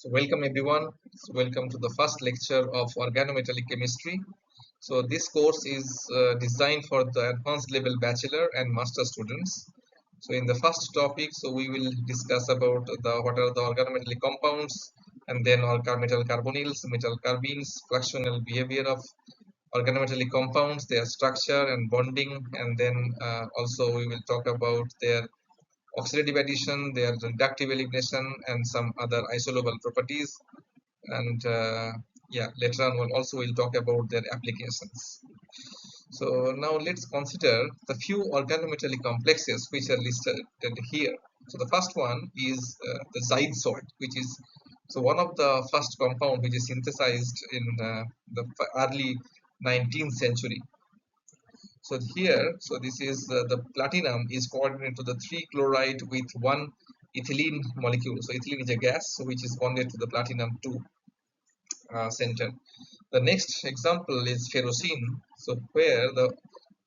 So welcome everyone. So welcome to the first lecture of organometallic chemistry. So this course is designed for the advanced level bachelor and master students. So in the first topic, so we will discuss about what are the organometallic compounds, and then metal carbonyls, metal carbenes, fractional behavior of organometallic compounds, their structure and bonding, and then also we will talk about their oxidative addition, their reductive elimination, and some other isolable properties. And yeah, later on we'll talk about their applications. So now let's consider the few organometallic complexes which are listed here. So the first one is the Zide salt, which is one of the first compound which is synthesized in the early 19th century. So here, so this is the platinum is coordinated to the 3 chloride with 1 ethylene molecule. So ethylene is a gas which is bonded to the platinum 2 center. The next example is ferrocene. So where the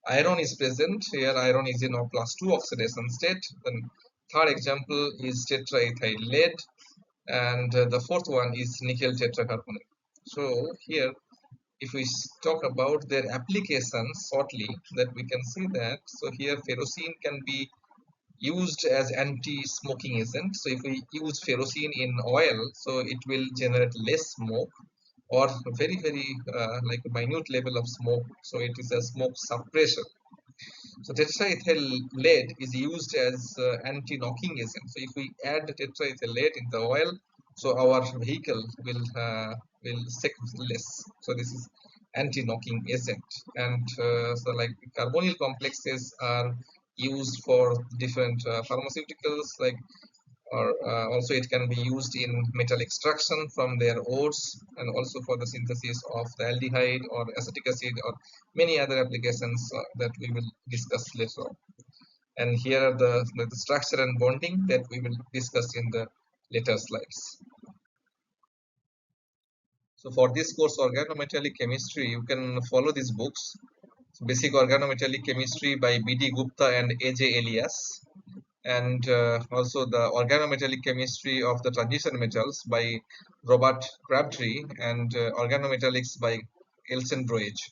iron is present, here iron is in a +2 oxidation state. Then third example is tetraethyl lead, and the fourth one is nickel tetracarbonate. So here, if we talk about their applications shortly, that we can see that. So here ferrocene can be used as anti-smoking agent. So if we use ferrocene in oil, so it will generate less smoke or very like a minute level of smoke. So it is a smoke suppressor. So tetraethyl lead is used as anti-knocking agent. So if we add tetraethyl lead in the oil, so our vehicle will sink less. So this is anti-knocking agent. And so like carbonyl complexes are used for different pharmaceuticals, like or also it can be used in metal extraction from their ores, and also for the synthesis of the aldehyde or acetic acid or many other applications that we will discuss later on. And here are the structure and bonding that we will discuss in the later slides. So for this course organometallic chemistry, you can follow these books: Basic Organometallic Chemistry by B.D. Gupta and A.J. Elias, and also the Organometallic Chemistry of the Transition Metals by Robert Crabtree, and Organometallics by Elsen Broege.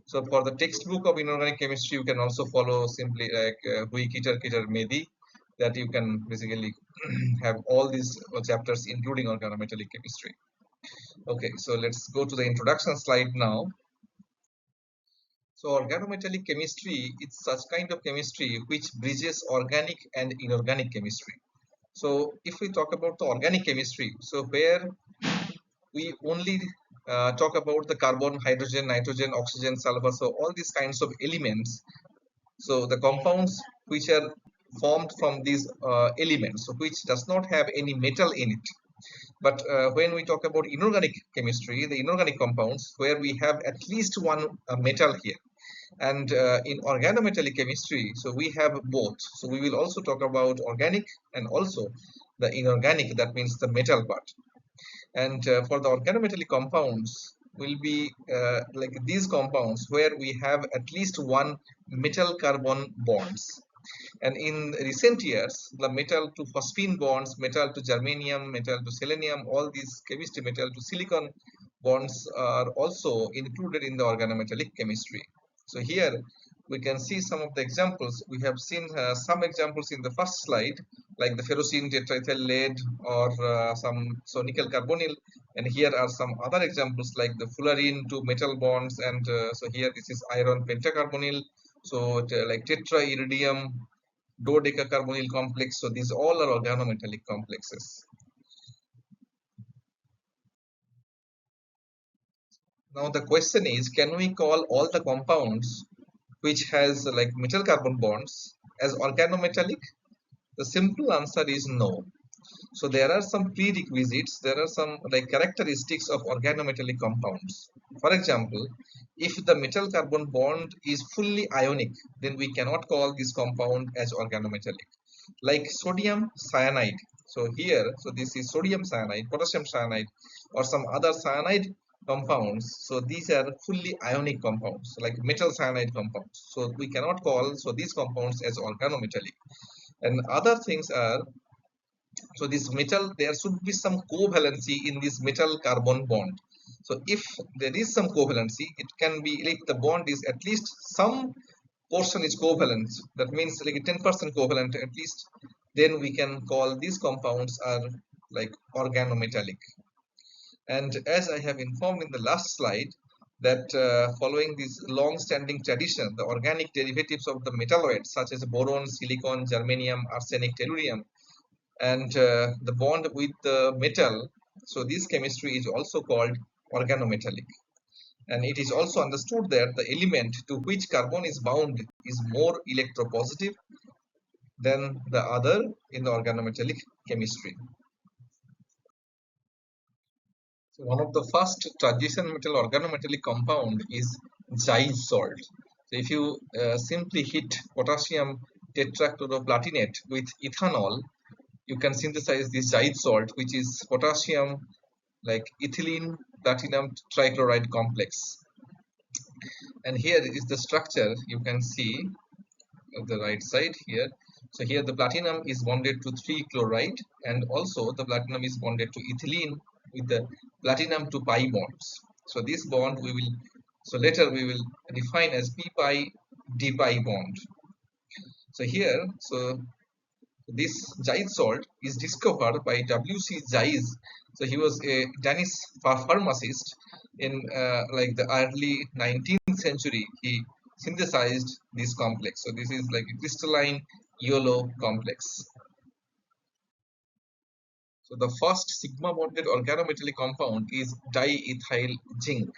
So for the textbook of inorganic chemistry, you can also follow simply like Hui Kitar Medi, that you can basically have all these chapters including organometallic chemistry. Okay, so let's go to the introduction slide now. So organometallic chemistry is such kind of chemistry which bridges organic and inorganic chemistry. So if we talk about the organic chemistry, so where we only talk about the carbon, hydrogen, nitrogen, oxygen, sulfur, so all these kinds of elements. So the compounds which are formed from these elements, so which does not have any metal in it. But when we talk about inorganic chemistry, the inorganic compounds, where we have at least one metal here. And in organometallic chemistry, so we have both. So we will also talk about organic and also the inorganic, that means the metal part. And for the organometallic compounds, will be like these compounds where we have at least one metal carbon bonds. And in recent years, the metal to phosphine bonds, metal to germanium, metal to selenium, all these chemistry, metal to silicon bonds are also included in the organometallic chemistry. So here we can see some of the examples. We have seen some examples in the first slide, like the ferrocene tetraethyl lead or so nickel carbonyl. And here are some other examples like the fullerene to metal bonds. And so here this is iron pentacarbonyl. So like tetrairidium, dodecacarbonyl complex. So these all are organometallic complexes. Now the question is, can we call all the compounds which has like metal carbon bonds as organometallic? The simple answer is no. So there are some prerequisites, there are some like characteristics of organometallic compounds. For example, if the metal carbon bond is fully ionic, then we cannot call this compound as organometallic. Like sodium cyanide. So here, so this is sodium cyanide, potassium cyanide, or some other cyanide compounds. So these are fully ionic compounds, like metal cyanide compounds. So we cannot call these compounds as organometallic. And other things are So this metal, there should be some covalency in this metal carbon bond. So if there is some covalency, it can be like the bond is at least some portion is covalent. That means like a 10% covalent at least. Then we can call these compounds are like organometallic. And as I have informed in the last slide, that following this long-standing tradition, the organic derivatives of the metalloids such as boron, silicon, germanium, arsenic, tellurium, and the bond with the metal, so this chemistry is also called organometallic. And it is also understood that the element to which carbon is bound is more electropositive than the other in the organometallic chemistry. So one of the first transition metal organometallic compound is Zeiss salt. So if you simply hit potassium tetrachloroplatinate with ethanol, you can synthesize this Zeiss salt, which is potassium like ethylene platinum trichloride complex. And here is the structure you can see on the right side here. So here the platinum is bonded to 3-chloride, and also the platinum is bonded to ethylene with the platinum to pi bonds. So this bond we will, so later we will define as p pi d pi bond. So here, so this Zeiss salt is discovered by W.C. Zeiss. So he was a Danish pharmacist in like the early 19th century. He synthesized this complex. So this is like a crystalline yellow complex. So the first sigma bonded organometallic compound is diethyl zinc.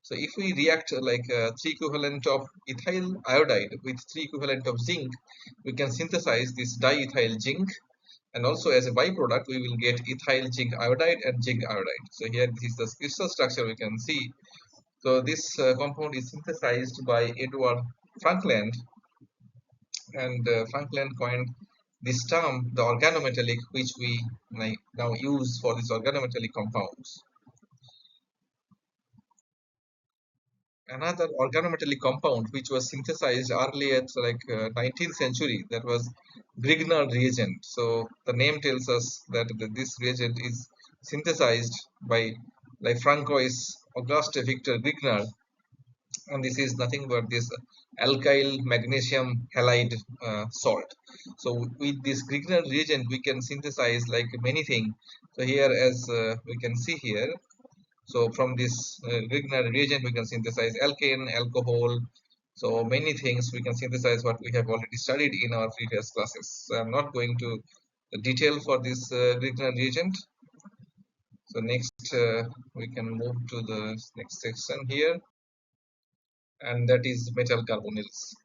So if we react like 3 equivalent of ethyl iodide with 3 equivalent of zinc, we can synthesize this diethyl zinc, and also as a byproduct we will get ethyl zinc iodide and zinc iodide. So here this is the crystal structure we can see. So this compound is synthesized by Edward Frankland, and Frankland coined this term, the organometallic, which we now use for these organometallic compounds. Another organometallic compound which was synthesized early at like 19th century, that was Grignard reagent. So the name tells us that this reagent is synthesized by like Francois Auguste Victor Grignard, and this is nothing but this alkyl magnesium halide salt. So with this Grignard reagent we can synthesize like many things. So here as we can see here, so from this Grignard reagent we can synthesize alkane, alcohol, so many things we can synthesize what we have already studied in our previous classes. So I'm not going to detail for this Grignard reagent. So next we can move to the next section here, and that is metal carbonyls.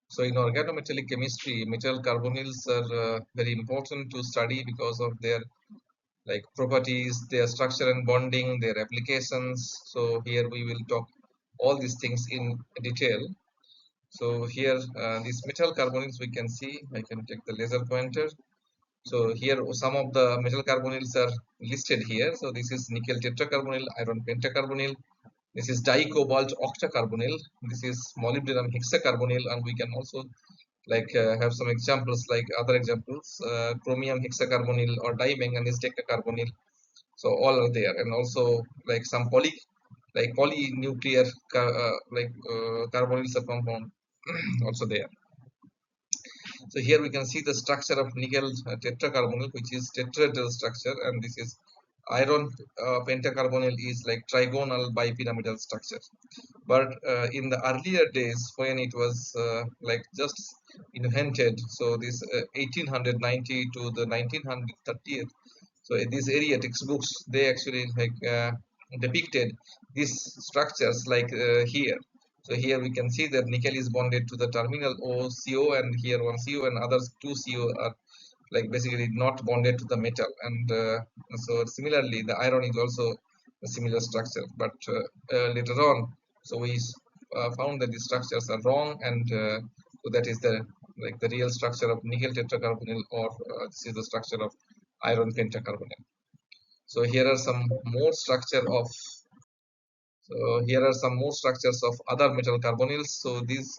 So in organometallic chemistry, metal carbonyls are very important to study because of their like properties, their structure and bonding, their applications. So here we will talk all these things in detail. So here these metal carbonyls we can see, I can take the laser pointer. So here some of the metal carbonyls are listed here. So this is nickel tetracarbonyl, iron pentacarbonyl, this is dicobalt octacarbonyl, this is molybdenum hexacarbonyl, and we can also like have some examples like other examples, chromium hexacarbonyl or dimanganese decacarbonyl. So all are there, and also like some polynuclear carbonyls are compound also there. So here we can see the structure of nickel tetracarbonyl, which is tetrahedral structure, and this is iron pentacarbonyl is like trigonal bipyramidal structure. But in the earlier days when it was like just invented, so this 1890 to the 1930, so in this area textbooks they actually like depicted these structures like here. So here we can see that nickel is bonded to the terminal OCO, and here one CO and others two CO are like basically not bonded to the metal. And so similarly the iron is also a similar structure, but later on so we found that the structures are wrong, and so that is the like the real structure of nickel tetracarbonyl, or this is the structure of iron pentacarbonyl. So here are some more structure of, so here are some more structures of other metal carbonyls. So these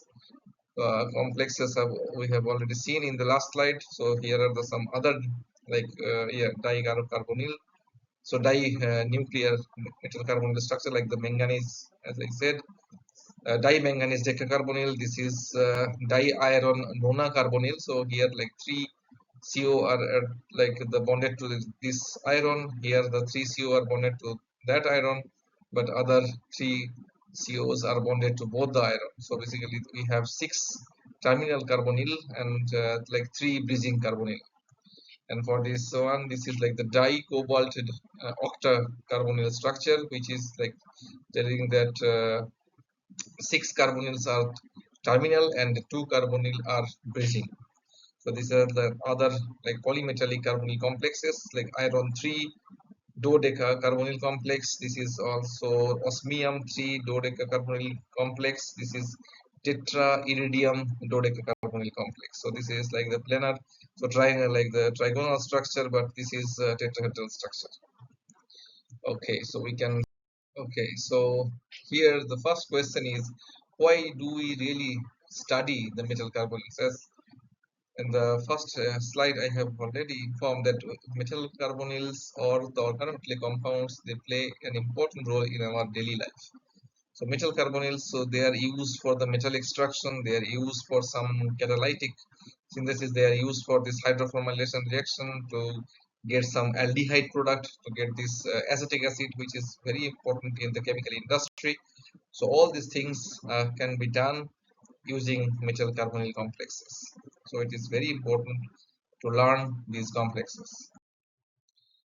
complexes we have already seen in the last slide. So here are some other like yeah, dicarbonyl. So nuclear metal carbonyl structure like the manganese, as I said, dimanganese decacarbonyl. This is di-iron nonacarbonyl. So here like three CO are like the bonded to this iron. Here the three CO are bonded to that iron, but other three COs are bonded to both the iron. So basically we have six terminal carbonyl and like three bridging carbonyl. And for this one, this is like the di-cobalt octa carbonyl structure, which is like telling that six carbonyls are terminal and two carbonyl are bridging. So these are the other like polymetallic carbonyl complexes like iron 3 dodeca carbonyl complex. This is also osmium 3 dodeca carbonyl complex. This is tetra iridium dodeca carbonyl complex. So this is like the planar, so triangle like the trigonal structure, but this is tetrahedral structure. Okay, so we can. Okay, so here the first question is, why do we really study the metal carbonyls? As in the first slide, I have already informed that metal carbonyls or the organometallic compounds, they play an important role in our daily life. So metal carbonyls, so they are used for the metal extraction, they are used for some catalytic synthesis, they are used for this hydroformylation reaction to get some aldehyde product, to get this acetic acid, which is very important in the chemical industry. So all these things can be done using metal carbonyl complexes. So it is very important to learn these complexes.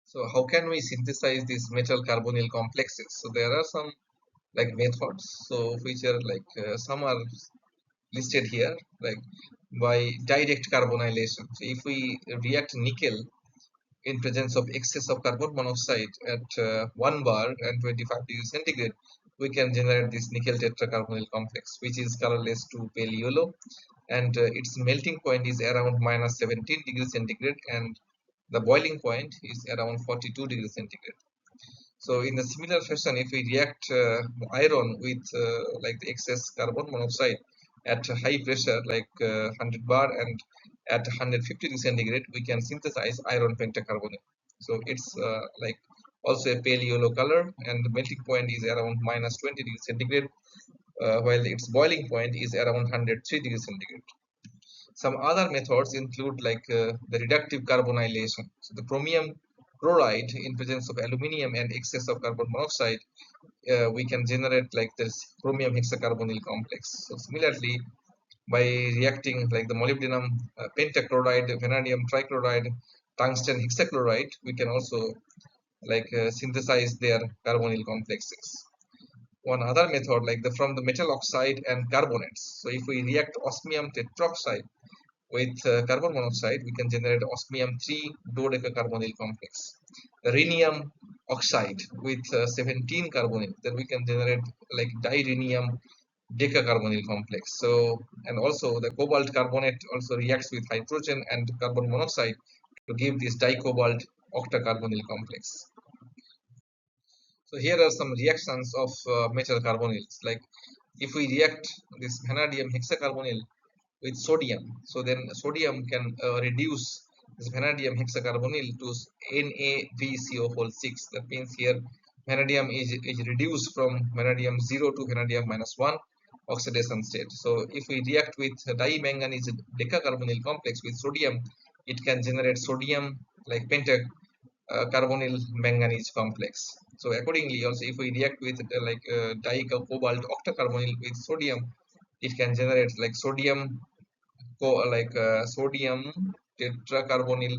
So how can we synthesize these metal carbonyl complexes? So there are some like methods, so which are like some are listed here, like by direct carbonylation. So if we react nickel in presence of excess of carbon monoxide at 1 bar and 25 degrees centigrade, we can generate this nickel tetracarbonyl complex, which is colorless to pale yellow, and its melting point is around minus 17 degrees centigrade, and the boiling point is around 42 degrees centigrade. So in a similar fashion, if we react iron with like the excess carbon monoxide at high pressure, like 100 bar and at 150 degrees centigrade, we can synthesize iron pentacarbonate. So it's like also a pale yellow color, and the melting point is around minus 20 degrees centigrade, while its boiling point is around 103 degrees centigrade. Some other methods include like the reductive carbonylation. So the chromium chloride in presence of aluminium and excess of carbon monoxide, we can generate like this chromium hexacarbonyl complex. So similarly, by reacting like the molybdenum pentachloride, vanadium trichloride, tungsten hexachloride, we can also like synthesize their carbonyl complexes. One other method like the from the metal oxide and carbonates. So if we react osmium tetroxide with carbon monoxide, we can generate osmium 3 dodecacarbonyl complex. The rhenium oxide with 17 carbonyl, then we can generate like dirhenium decacarbonyl complex. So, and also the cobalt carbonate also reacts with hydrogen and carbon monoxide to give this dicobalt octacarbonyl complex. So here are some reactions of metal carbonyls. Like if we react this vanadium hexacarbonyl with sodium, so then sodium can reduce this vanadium hexacarbonyl to NaVCO6. That means here vanadium is reduced from vanadium 0 to vanadium minus 1 oxidation state. So if we react with dimanganese decacarbonyl complex with sodium, it can generate sodium like carbonyl manganese complex. So accordingly, also if we react with dicobalt octacarbonyl with sodium, it can generate like sodium sodium tetracarbonyl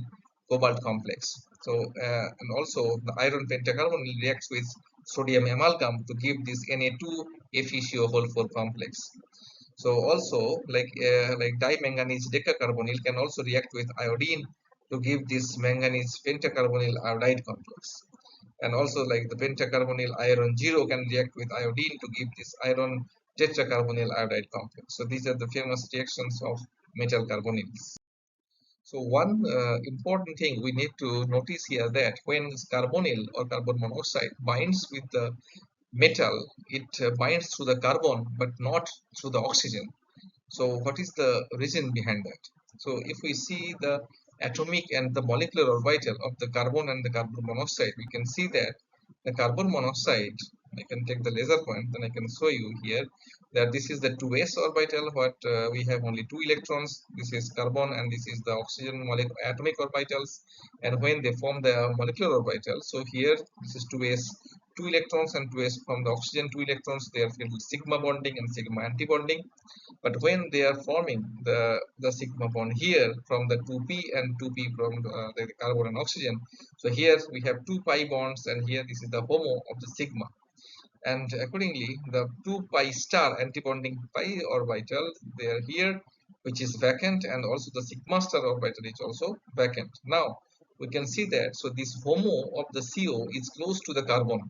cobalt complex. So and also the iron pentacarbonyl reacts with sodium amalgam to give this Na2 FeCO4 complex. So also like dimanganese decacarbonyl can also react with iodine to give this manganese pentacarbonyl iodide complex. And also like the pentacarbonyl iron 0 can react with iodine to give this iron tetracarbonyl iodide complex. So these are the famous reactions of metal carbonyls. So one important thing we need to notice here that when carbonyl or carbon monoxide binds with the metal, it binds through the carbon but not through the oxygen. So what is the reason behind that? So if we see the atomic and the molecular orbital of the carbon and the carbon monoxide, we can see that the carbon monoxide, I can take the laser point, then I can show you here that this is the 2s orbital, what we have only 2 electrons. This is carbon and this is the oxygen atomic orbitals, and when they form the molecular orbital, so here this is 2s, 2 electrons, and 2s from the oxygen 2 electrons, they are filled with sigma bonding and sigma antibonding. But when they are forming the sigma bond here from the 2p and 2p from the carbon and oxygen, so here we have 2 pi bonds, and here this is the homo of the sigma, and accordingly the 2 pi star antibonding pi orbital, they are here, which is vacant, and also the sigma star orbital is also vacant. Now we can see that, so this homo of the CO is close to the carbon,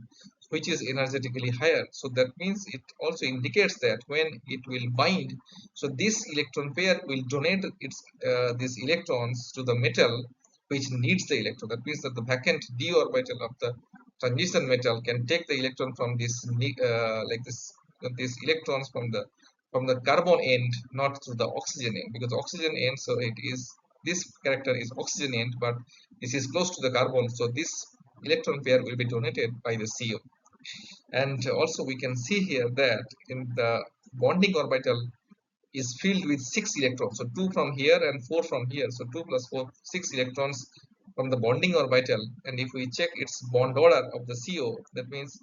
which is energetically higher. So that means it also indicates that when it will bind, so this electron pair will donate its these electrons to the metal which needs the electron. That means that the vacant d orbital of the transition metal can take the electron from this like these electrons from the carbon end, not to the oxygen end, because oxygen end, so it is this character is oxygen end, but this is close to the carbon, so this electron pair will be donated by the CO. And also we can see here that in the bonding orbital is filled with 6 electrons, so 2 from here and 4 from here, so 2 plus 4, 6 electrons from the bonding orbital. And if we check its bond order of the CO, that means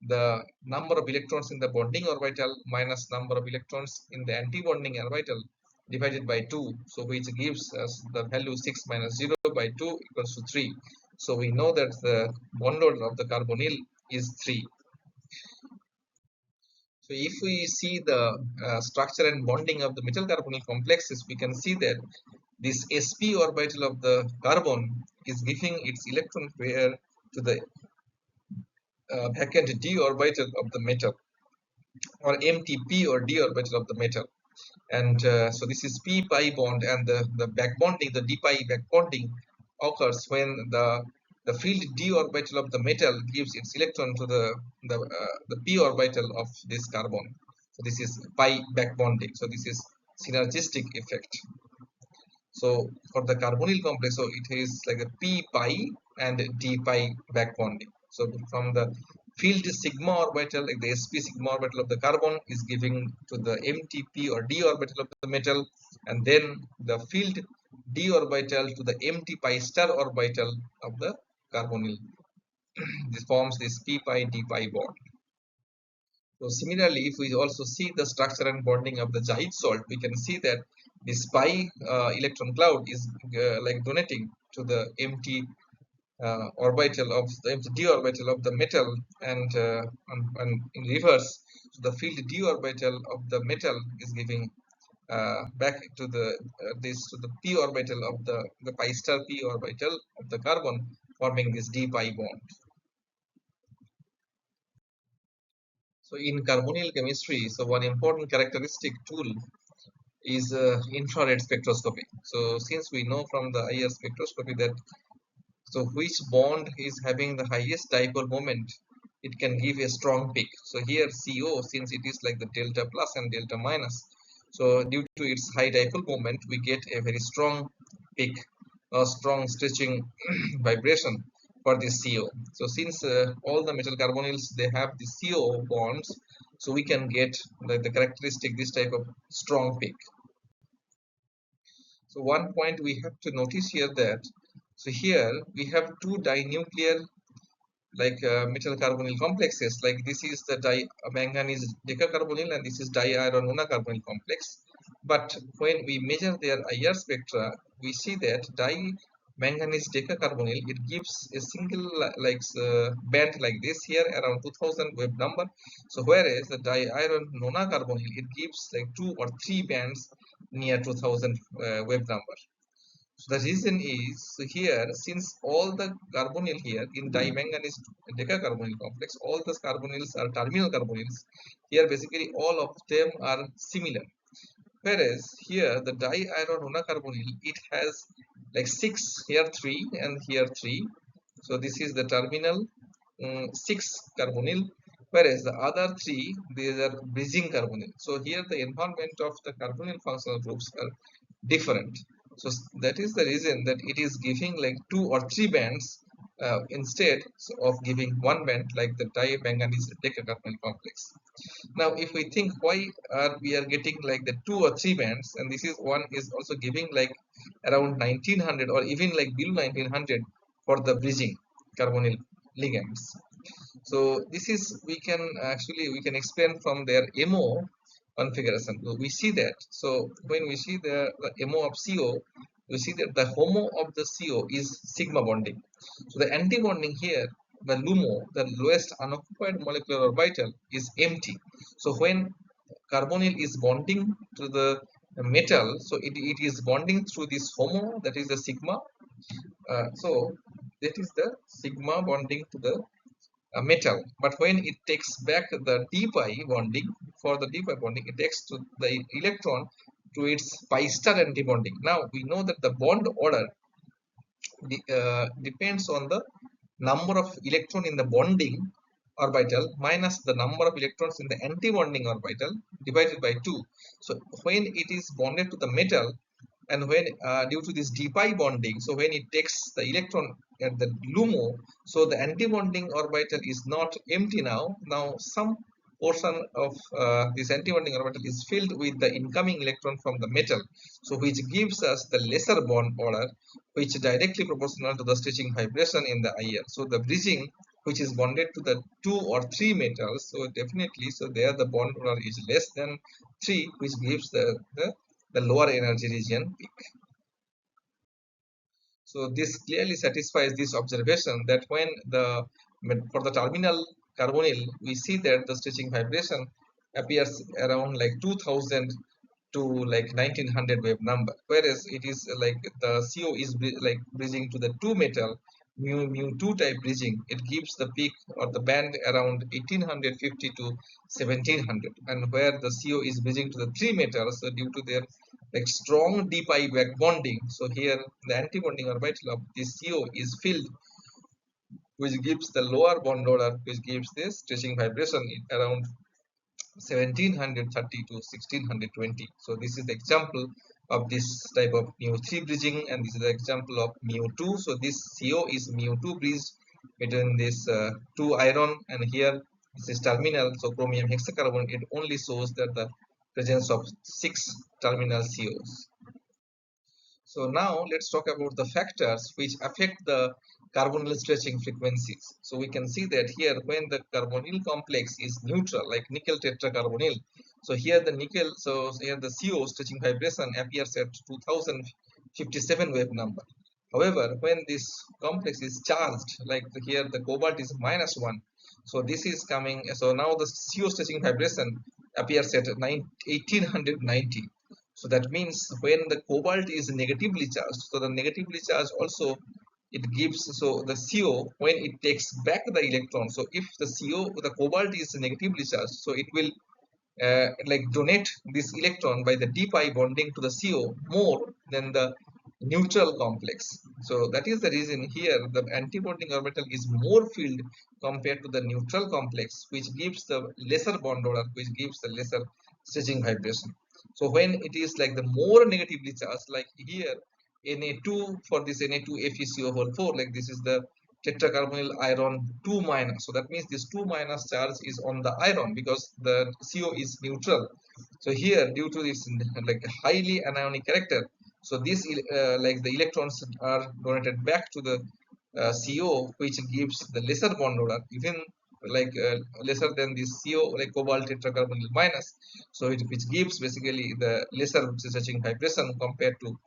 the number of electrons in the bonding orbital minus number of electrons in the anti-bonding orbital divided by 2, so which gives us the value 6 minus 0 by 2 equals to 3. So we know that the bond order of the carbonyl is 3. So if we see the structure and bonding of the metal carbonyl complexes, we can see that this sp orbital of the carbon is giving its electron pair to the vacant d orbital of the metal, or empty p or d orbital of the metal. And so this is p pi bond, and the back bonding, the d pi back bonding occurs when the field d orbital of the metal gives its electron to the p orbital of this carbon. So this is pi back bonding. So this is synergistic effect. So for the carbonyl complex, so it is like a p pi and d pi back bonding. So from the field sigma orbital, like the sp sigma orbital of the carbon is giving to the empty p or d orbital of the metal, and then the field d orbital to the empty pi star orbital of the carbonyl. This forms this p pi d pi bond. So similarly, if we also see the structure and bonding of the Zahid salt, we can see that this pi electron cloud is like donating to the empty orbital of the empty d orbital of the metal, and in reverse, so the field d orbital of the metal is giving back to the p orbital of the pi star p orbital of the carbon, forming this d pi bond. So in carbonyl chemistry, so one important characteristic tool is infrared spectroscopy. So since we know from the IR spectroscopy that so which bond is having the highest dipole moment, it can give a strong peak. So here CO, since it is like the delta plus and delta minus, so due to its high dipole moment, we get a very strong peak, a strong stretching vibration for this CO. So since all the metal carbonyls, they have the CO bonds, so we can get the characteristic this type of strong peak. So one point we have to notice here that, so here we have two dinuclear like metal carbonyl complexes, like this is the dimanganese decacarbonyl and this is diiron monocarbonyl complex. But when we measure their IR spectra, we see that dimanganese decacarbonyl, it gives a single like band like this here around 2000 wave number. So whereas the diiron monocarbonyl, it gives like 2 or 3 bands near 2000 wave number. So the reason is, so here, since all the carbonyl here in dimanganese decacarbonyl complex, all the carbonyls are terminal carbonyls. Here basically all of them are similar. Whereas here the diiron monocarbonyl, it has like 6, here 3 and here 3. So this is the terminal 6 carbonyl, whereas the other 3, these are bridging carbonyl. So here the environment of the carbonyl functional groups are different. So that is the reason that it is giving like 2 or 3 bands instead of giving 1 band like the dimanganese decacarbonyl complex. Now if we think why are we are getting like the 2 or 3 bands, and this is one is also giving like around 1900 or even like below 1900 for the bridging carbonyl ligands. So this is we can explain from their MO configuration. So we see that. So when we see the MO of CO, we see that the HOMO of the CO is sigma bonding. So the anti-bonding here, the LUMO, the lowest unoccupied molecular orbital, is empty. So when carbonyl is bonding to the metal, so it is bonding through this HOMO, that is the sigma. So that is the sigma bonding to the metal, but when it takes back the d pi bonding, for the d pi bonding it takes to the electron to its pi star anti-bonding. Now we know that the bond order depends on the number of electron in the bonding orbital minus the number of electrons in the anti-bonding orbital divided by 2. So when it is bonded to the metal, and when due to this d pi bonding, so when it takes the electron at the LUMO, so the anti-bonding orbital is not empty now. Now some portion of this anti-bonding orbital is filled with the incoming electron from the metal, so which gives us the lesser bond order, which is directly proportional to the stretching vibration in the IR. So the bridging which is bonded to the 2 or 3 metals, so definitely, so there the bond order is less than 3, which gives the lower energy region peak. So this clearly satisfies this observation that when for the terminal carbonyl, we see that the stretching vibration appears around like 2000 to like 1900 wave number, whereas it is like the CO is like bridging to the 2 metal mu2 type bridging. It gives the peak or the band around 1850 to 1700, and where the CO is bridging to the 3 metals, so due to their like strong d pi back bonding, so here the anti-bonding orbital of this CO is filled, which gives the lower bond order, which gives this stretching vibration around 1730 to 1620. So this is the example of this type of mu3 bridging, and this is the example of mu2. So this CO is mu2 bridged between this 2 iron, and here this is terminal, so chromium hexacarbon, it only shows that the presence of 6 terminal COs. So now let's talk about the factors which affect the carbonyl stretching frequencies. So we can see that here when the carbonyl complex is neutral, like nickel tetracarbonyl, so here the nickel, so here the CO stretching vibration appears at 2057 wave number. However, when this complex is charged, like here the cobalt is -1, so this is coming, so now the CO stretching vibration appears at 1890. So that means when the cobalt is negatively charged, so the negatively charged also it gives, so the CO when it takes back the electron, so if the CO, the cobalt is negatively charged, so it will like donate this electron by the d pi bonding to the CO more than the neutral complex. So that is the reason here the anti-bonding orbital is more filled compared to the neutral complex, which gives the lesser bond order, which gives the lesser stretching vibration. So when it is like the more negatively charged, like here Na2, for this Na2 FeCO whole 4, like this is the tetracarbonyl iron 2 minus. So that means this 2 minus charge is on the iron because the CO is neutral. So here, due to this like highly anionic character, so this like the electrons are donated back to the CO, which gives the lesser bond order, even like lesser than this CO, like cobalt tetracarbonyl minus. So it which gives basically the lesser stretching vibration compared to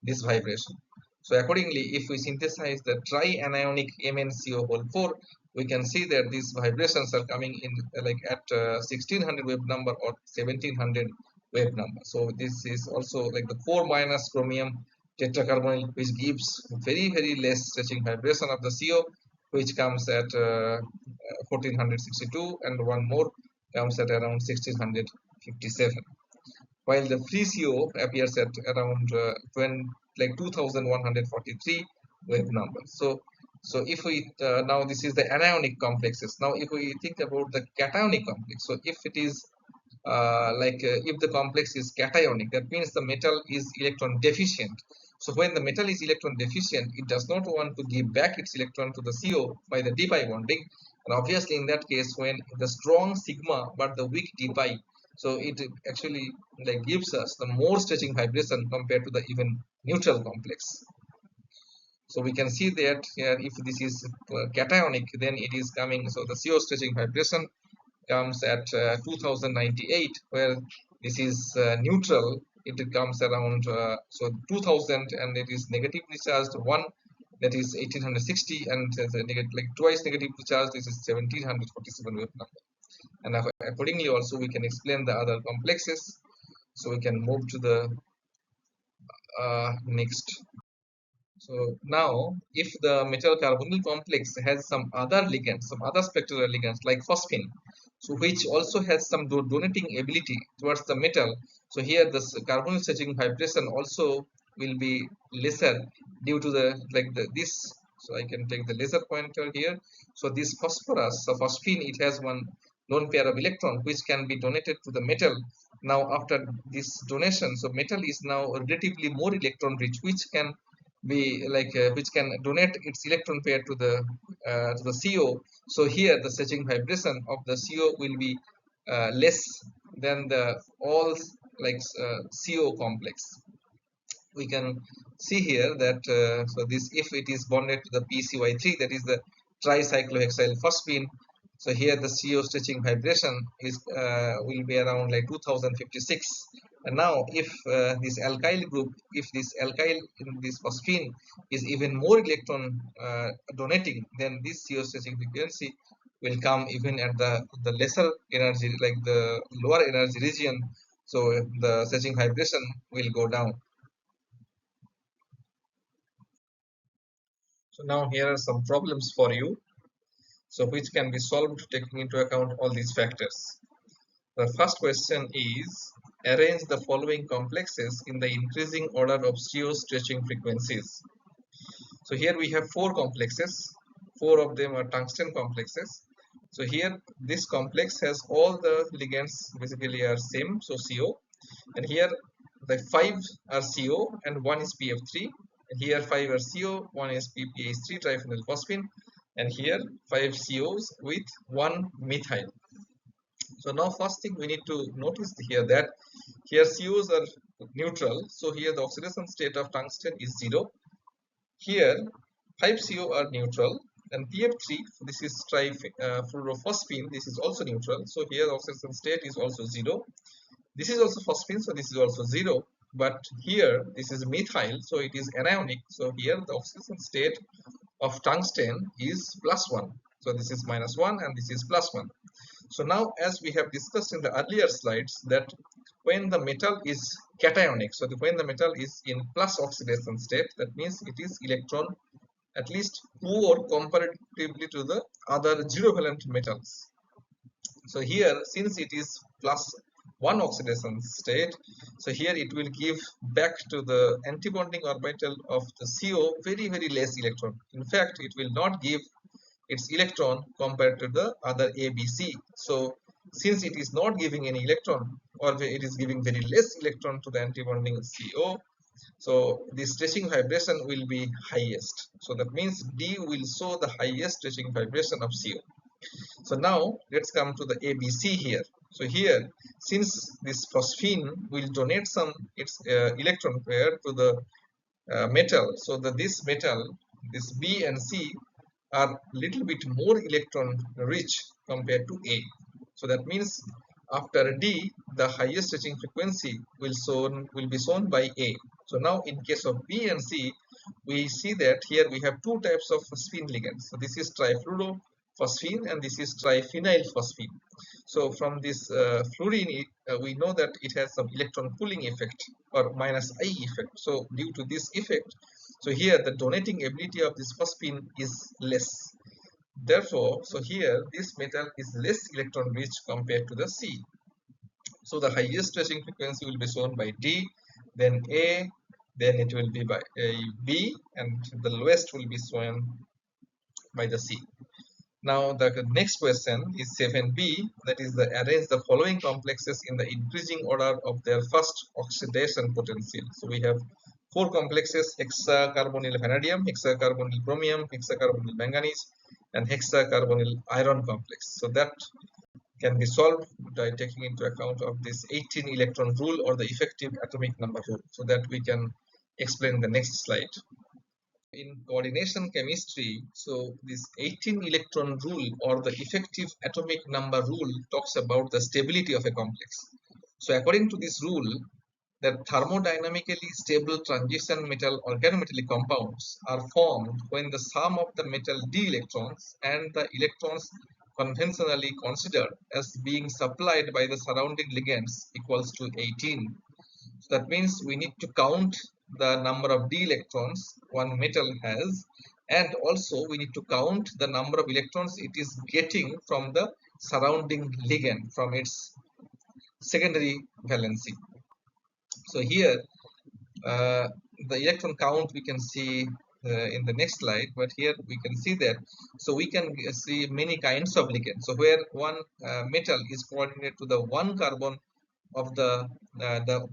this vibration. So accordingly, if we synthesize the trianionic MnCO whole 4, we can see that these vibrations are coming in like at 1600 wave number or 1700 wave number. So this is also like the 4 minus chromium tetracarbonyl, which gives very less stretching vibration of the CO, which comes at 1462, and one more comes at around 1657, while the free CO appears at around like 2143 wave number. So if we now this is the anionic complexes. Now if we think about the cationic complex, so if it is if the complex is cationic, that means the metal is electron deficient. So when the metal is electron deficient, it does not want to give back its electron to the CO by the d pi bonding. And obviously in that case, when the strong sigma but the weak d pi, so it actually like gives us the more stretching vibration compared to the even neutral complex. So we can see that here if this is cationic, then it is coming. So the CO stretching vibration comes at 2098, where this is neutral. It comes around so 2000, and it is negatively charged 1, that is 1860, and like twice negatively charged, this is 1747 wave number. And accordingly also we can explain the other complexes. So we can move to the next. So now, if the metal carbonyl complex has some other ligands, some other spectral ligands like phosphine, so which also has some donating ability towards the metal. So here the carbonyl stretching vibration also will be lesser due to the this. So I can take the laser pointer here. So this phosphorus, so phosphine, it has one lone pair of electron which can be donated to the metal. Now after this donation, so metal is now relatively more electron rich, which can be which can donate its electron pair to the CO. So here the stretching vibration of the CO will be less than the all CO complex. We can see here that so this, if it is bonded to the PCY3, that is the tricyclohexyl phosphine, so here the CO stretching vibration is will be around like 2056. And now if this alkyl group, if this alkyl in this phosphine is even more electron donating, then this CO stretching frequency will come even at the lesser energy, like the lower energy region. So the stretching vibration will go down. So now here are some problems for you, so which can be solved taking into account all these factors. The first question is, arrange the following complexes in the increasing order of CO stretching frequencies. So here we have 4 complexes, 4 of them are tungsten complexes. So here this complex has all the ligands basically are same, so CO, and here the 5 are CO and 1 is PF3, and here 5 are CO, 1 is PPH3 triphenyl phosphine, and here 5 COs with 1 methyl. So now first thing we need to notice here that here COs are neutral, so here the oxidation state of tungsten is 0. Here 5 CO are neutral, and PF3, this is trifluorophosphine, this is also neutral, so here the oxidation state is also 0. This is also phosphine, so this is also 0. But here this is methyl, so it is anionic. So here the oxidation state of tungsten is +1. So this is -1 and this is +1. So now, as we have discussed in the earlier slides, that when the metal is cationic, so when the metal is in plus oxidation state, that means it is electron at least poor comparatively to the other zero valent metals. So here, since it is +1 oxidation state, so here it will give back to the antibonding orbital of the CO very less electron. In fact, it will not give its electron compared to the other ABC. So since it is not giving any electron, or it is giving very less electron to the antibonding CO, so the stretching vibration will be highest. So that means D will show the highest stretching vibration of CO. So now let's come to the ABC here. So here, since this phosphine will donate some its electron pair to the metal, so that this metal, this B and C, are little bit more electron rich compared to A. So that means after D, the highest stretching frequency will be shown by A. So now in case of B and C, we see that here we have 2 types of phosphine ligands. So this is trifluorophosphine and this is triphenyl phosphine. So from this fluorine, we know that it has some electron pulling effect or -I effect. So due to this effect, so here the donating ability of this phosphine is less. Therefore, so here this metal is less electron rich compared to the C. So the highest stretching frequency will be shown by D, then A, then it will be by B, and the lowest will be shown by the C. Now the next question is 7b, that is the arrange the following complexes in the increasing order of their first oxidation potential. So we have four complexes: hexacarbonyl vanadium, hexacarbonyl chromium, hexacarbonyl manganese, and hexacarbonyl iron complex. So that can be solved by taking into account of this 18 electron rule or the effective atomic number rule. So that we can explain in the next slide. In coordination chemistry, so this 18 electron rule or the effective atomic number rule talks about the stability of a complex. So according to this rule, that thermodynamically stable transition metal organometallic compounds are formed when the sum of the metal d electrons and the electrons conventionally considered as being supplied by the surrounding ligands equals to 18. So that means we need to count the number of d electrons one metal has, and also we need to count the number of electrons it is getting from the surrounding ligand from its secondary valency. So here the electron count we can see in the next slide, but here we can see that. So we can see many kinds of ligands. So where one metal is coordinated to the one carbon of the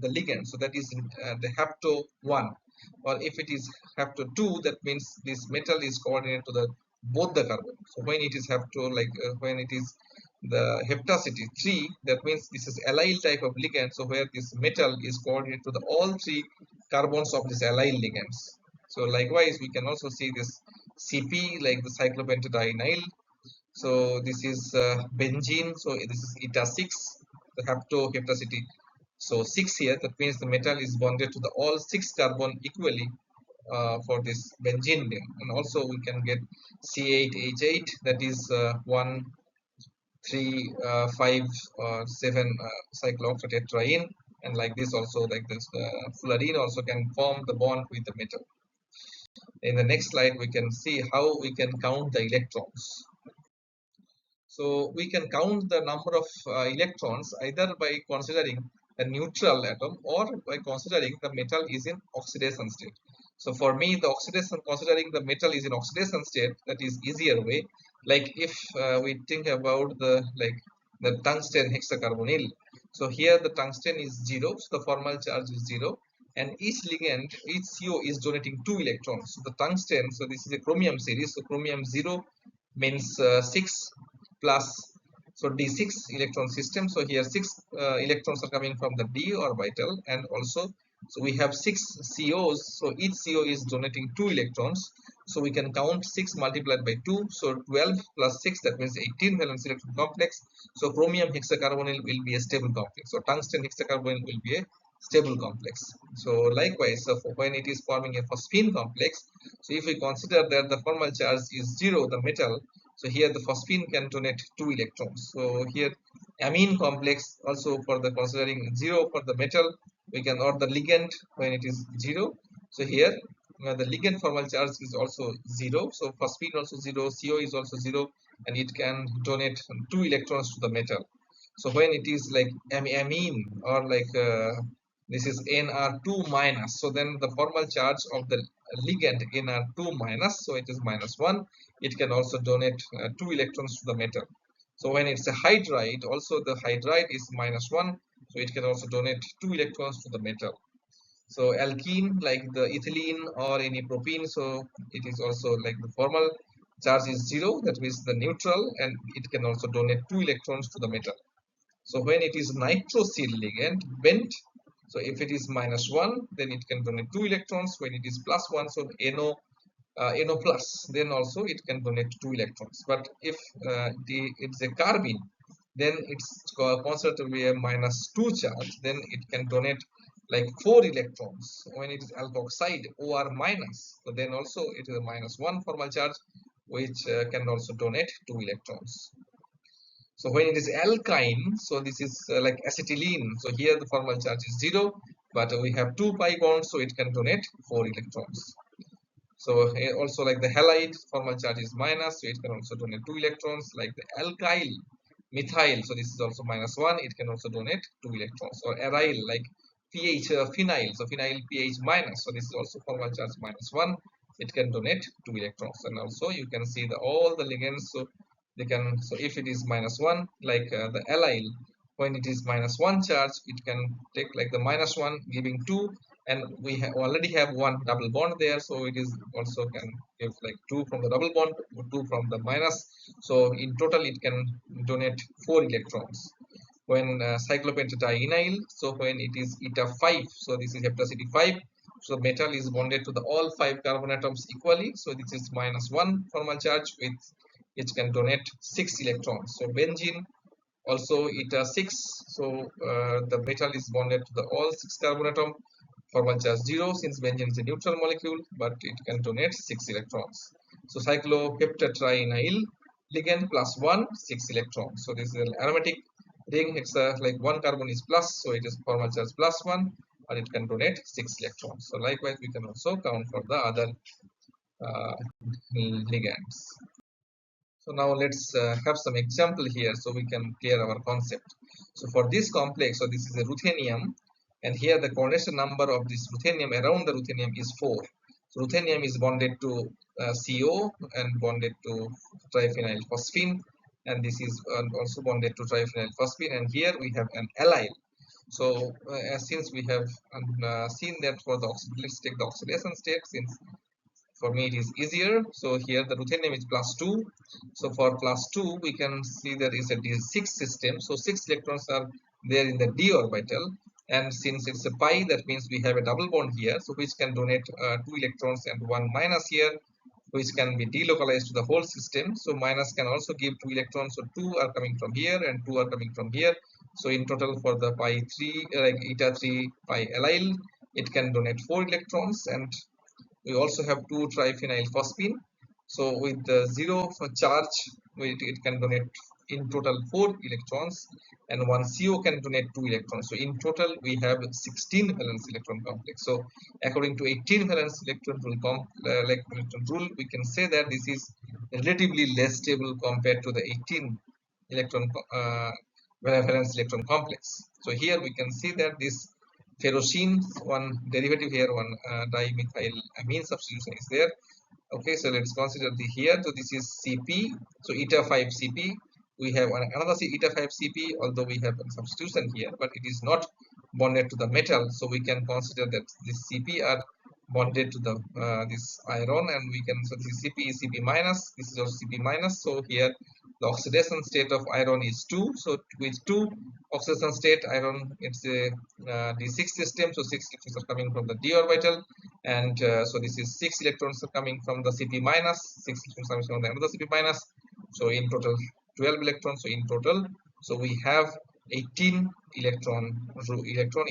ligand, so that is the hapto 1, or if it is hapto 2, that means this metal is coordinated to the both the carbon. So when it is hapto, like when it is the heptacity 3, that means this is allyl type of ligand, so where this metal is coordinated to the all three carbons of this allyl ligands. So likewise we can also see this Cp, like the cyclopentadienyl. So this is benzene, so this is eta 6, the heptacity. So 6 here, that means the metal is bonded to the all 6 carbon equally for this benzene ring. And also we can get C8H8, that is 1, 3, 5, or 7 cyclooctatetraene, and like this also, like this fluorine also can form the bond with the metal. In the next slide we can see how we can count the electrons. So we can count the number of electrons either by considering a neutral atom or by considering the metal is in oxidation state. So for me, the oxidation, considering the metal is in oxidation state, that is easier way. Like if we think about the tungsten hexacarbonyl. So here the tungsten is 0, so the formal charge is 0, and each ligand, each CO is donating 2 electrons. So the tungsten, so this is a chromium series, so chromium 0 means 6 plus, so d6 electron system. So here 6 electrons are coming from the d orbital, and also so we have 6 COs, so each CO is donating 2 electrons. So we can count 6 multiplied by 2, so 12 plus 6, that means 18 valence electron complex. So chromium hexacarbonyl will be a stable complex, so tungsten hexacarbonyl will be a stable complex. So likewise, so when it is forming a phosphine complex, so if we consider that the formal charge is 0, the metal, so here the phosphine can donate 2 electrons. So here amine complex also, for the considering 0 for the metal, we can, or the ligand when it is 0. So here the ligand formal charge is also 0. So phosphine also 0, CO is also 0, and it can donate 2 electrons to the metal. So when it is like amine, or like this is Nr2 minus, so then the formal charge of the ligand Nr2 minus, so it is -1. It can also donate 2 electrons to the metal. So when it's a hydride, also the hydride is -1, so it can also donate 2 electrons to the metal. So alkene, like the ethylene or any propene, so it is also like the formal charge is 0, that means the neutral, and it can also donate 2 electrons to the metal. So when it is nitrosyl ligand bent, so if it is -1, then it can donate 2 electrons. When it is +1, so NO plus, then also it can donate 2 electrons. But if it's a carbene, then it's considered to be a -2 charge, then it can donate like 4 electrons. When it is alkoxide OR minus, so then also it is a -1 formal charge, which can also donate 2 electrons. So when it is alkyne, so this is like acetylene. So here the formal charge is 0, but we have 2 pi bonds, so it can donate 4 electrons. So also like the halide, formal charge is minus, so it can also donate 2 electrons. Like the alkyl methyl, so this is also -1, it can also donate 2 electrons. Or aryl, like pH phenyl, so phenyl pH minus, so this is also formal charge -1, it can donate 2 electrons. And also you can see all the ligands, so they can, so if it is -1, like the allyl, when it is -1 charge, it can take like the -1 giving 2, and we already have one double bond there, so it is also can give like 2 from the double bond, 2 from the minus, so in total it can donate 4 electrons. When cyclopentadienyl, so when it is eta 5, so this is heptacity 5, so metal is bonded to the all 5 carbon atoms equally, so this is -1 formal charge with which can donate 6 electrons. So benzene also eta 6, so the metal is bonded to the all 6 carbon atom, formal charge 0 since benzene is a neutral molecule, but it can donate 6 electrons. So cycloheptatrienyl ligand +1, 6 electrons. So this is an aromatic ring. It's like one carbon is plus, so it is formal charge +1, and it can donate 6 electrons. So likewise, we can also count for the other uh, ligands. So now let's have some example here so we can clear our concept. So for this complex, so this is a ruthenium, and here the coordination number of this ruthenium around the ruthenium is 4. So ruthenium is bonded to CO and bonded to triphenyl phosphine, and this is also bonded to triphenyl phosphine, and here we have an allyl. So since we have seen that for the let's take the oxidation state, since for me it is easier. So here the ruthenium is +2, so for +2 we can see that is a D6 system, so 6 electrons are there in the d orbital, and since it's a pi, that means we have a double bond here, so which can donate 2 electrons and 1 minus here, which can be delocalized to the whole system. So minus can also give 2 electrons, so 2 are coming from here and 2 are coming from here, so in total for the pi 3 like eta 3 pi allyl, it can donate 4 electrons, and we also have 2 triphenyl phosphine, so with the 0 for charge it can donate in total 4 electrons, and 1 CO can donate 2 electrons, so in total we have 16 valence electron complex. So according to 18 valence electron rule, we can say that this is relatively less stable compared to the 18 electron valence electron complex. So here we can see that this ferrocene, one derivative here, one dimethylamine substitution is there. Okay, so let's consider the here. So this is Cp, so eta 5 Cp. We have another eta 5 Cp, although we have a substitution here, but it is not bonded to the metal. So we can consider that this Cp are bonded to the this iron, and we can, so this Cp is Cp minus. This is also Cp minus. So here the oxidation state of iron is 2. So with 2 oxidation state iron, it's a D6 system. So 6 electrons are coming from the d orbital, and so this is 6 electrons are coming from the Cp minus, 6 electrons are from the another Cp minus. So in total 12 electrons. So in total, so we have 18 electron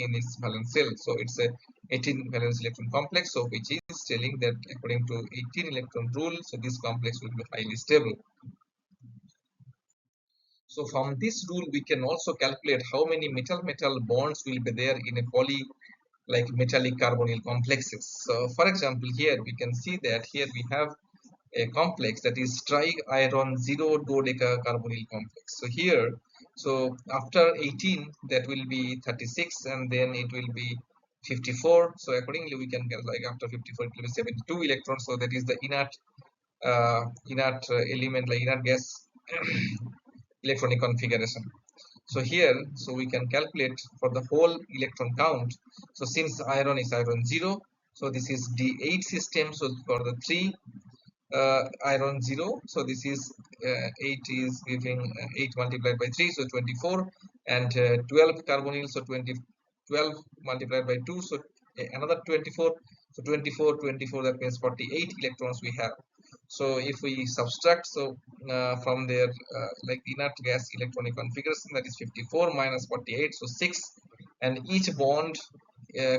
in its valence shell. So it's a 18 valence electron complex. So which is telling that according to 18 electron rule, so this complex will be highly stable. So from this rule, we can also calculate how many metal-metal bonds will be there in a poly like metallic carbonyl complexes. So for example, here we can see that here we have a complex that is tri-iron 0 dodeca carbonyl complex. So here, so after 18, that will be 36, and then it will be 54. So accordingly, we can get like after 54, it will be 72 electrons. So that is the inert element, like inert gas electronic configuration. So here, so we can calculate for the whole electron count. So since iron is iron 0, so this is D8 system. So for the 3 iron 0, so this is 8 is giving 8 multiplied by 3, so 24, and 12 carbonyl, so 12 multiplied by 2, so another 24, so 24, that means 48 electrons we have. So if we subtract, so from their like inert gas electronic configuration, that is 54 minus 48, so 6, and each bond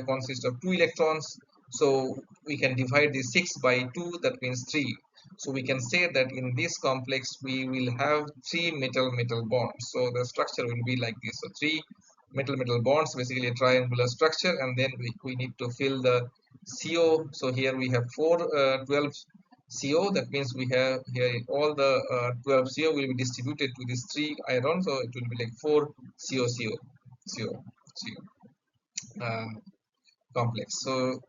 consists of 2 electrons. So we can divide this 6 by 2, that means 3. So we can say that in this complex we will have 3 metal-metal bonds. So the structure will be like this. So 3 metal-metal bonds, basically a triangular structure, and then we need to fill the CO. So here we have 12 CO. That means we have here all the 12 CO will be distributed to these 3 iron. So it will be like 4 CO complex. So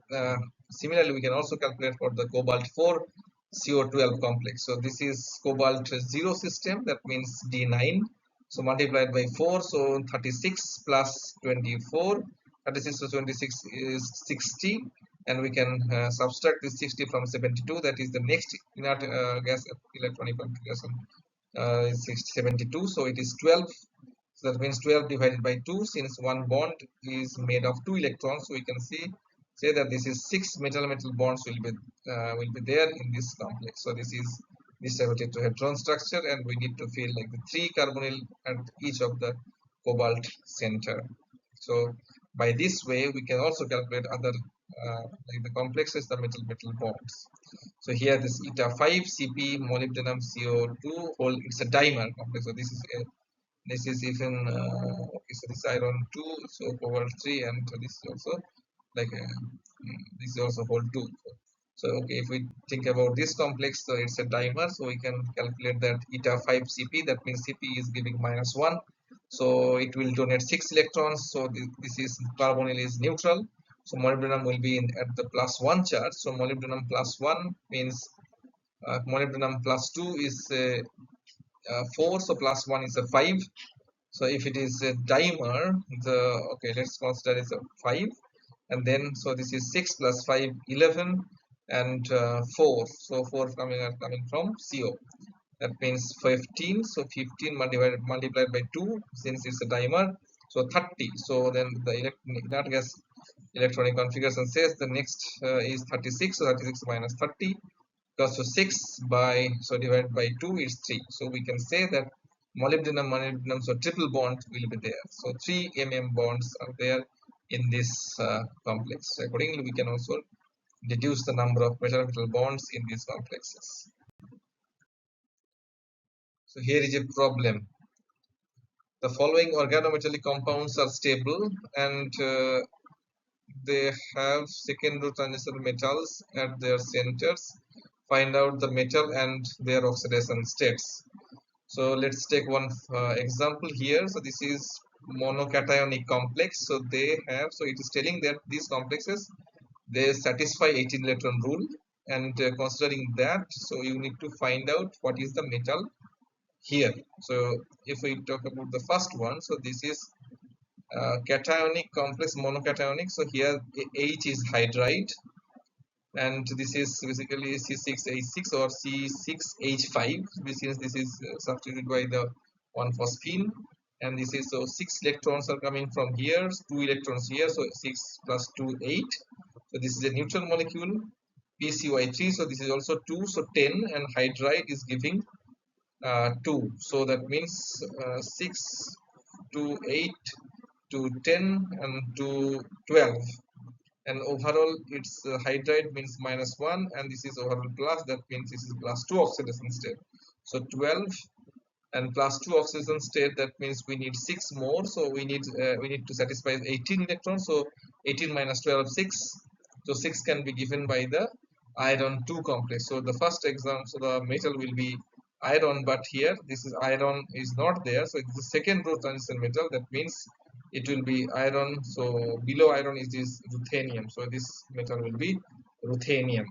similarly, we can also calculate for the cobalt 4 CO12 complex. So this is cobalt 0 system, that means D9. So multiplied by 4, so 36 plus 24, 36 to 26 is 60, and we can subtract this 60 from 72. That is the next inert gas electronic configuration is 72. So it is 12. So that means 12 divided by 2. Since one bond is made of 2 electrons, so we can say that this is 6 metal-metal bonds will be there in this complex. So this is this type of tetrahedron structure, and we need to fill like the 3 carbonyl at each of the cobalt center. So by this way, we can also calculate other like the complexes, the metal-metal bonds. So here this eta 5 Cp molybdenum CO2 whole, it's a dimer complex. So this is even okay. So this iron 2, so cobalt 3, and this is also like this is also whole 2. So okay, if we think about this complex, so it's a dimer, so we can calculate that eta 5 Cp. That means Cp is giving -1. So it will donate 6 electrons. So this is carbonyl is neutral. So molybdenum will be at the +1 charge. So molybdenum +1 means molybdenum +2 is 4. So +1 is a 5. So if it is a dimer, okay, let's consider it's a 5, and then so this is 6 plus 5, 11, and 4. So 4 coming from CO. That means 15. So 15 multiplied by 2, since it's a dimer, so 30. So then the inert gas electronic configuration says the next is 36. So 36 minus 30 equals to 6 by, so divided by 2 is 3. So we can say that molybdenum, so triple bond will be there. So 3 bonds are there in this complex. So accordingly, we can also deduce the number of metal-metal bonds in these complexes. So here is a problem. The following organometallic compounds are stable, and they have second-row transition metals at their centers. Find out the metal and their oxidation states. So let's take one example here. So this is monocationic complex. So they have, so it is telling that these complexes, they satisfy 18 electron rule, and considering that, so you need to find out what is the metal here. So if we talk about the first one, so this is cationic complex, monocationic. So here H is hydride, and this is basically C6H6 or C6H5, since this is substituted by the 1-phosphine, and this is, so 6 electrons are coming from here, 2 electrons here, so 6 plus 2, 8. So this is a neutral molecule, PCY3, so this is also 2, so 10, and hydride is giving 2. So that means 6 to 8 to 10 and to 12. And overall it's hydride means -1, and this is overall plus, that means this is +2 oxidation state. So 12 and +2 oxidation state, that means we need 6 more. So we need to satisfy 18 electrons. So 18 minus 12, 6. So 6 can be given by the iron 2 complex. So the first example, so the metal will be iron, but here this is iron is not there, so it's the second row transition metal. That means it will be iron. So below iron is this ruthenium, so this metal will be ruthenium.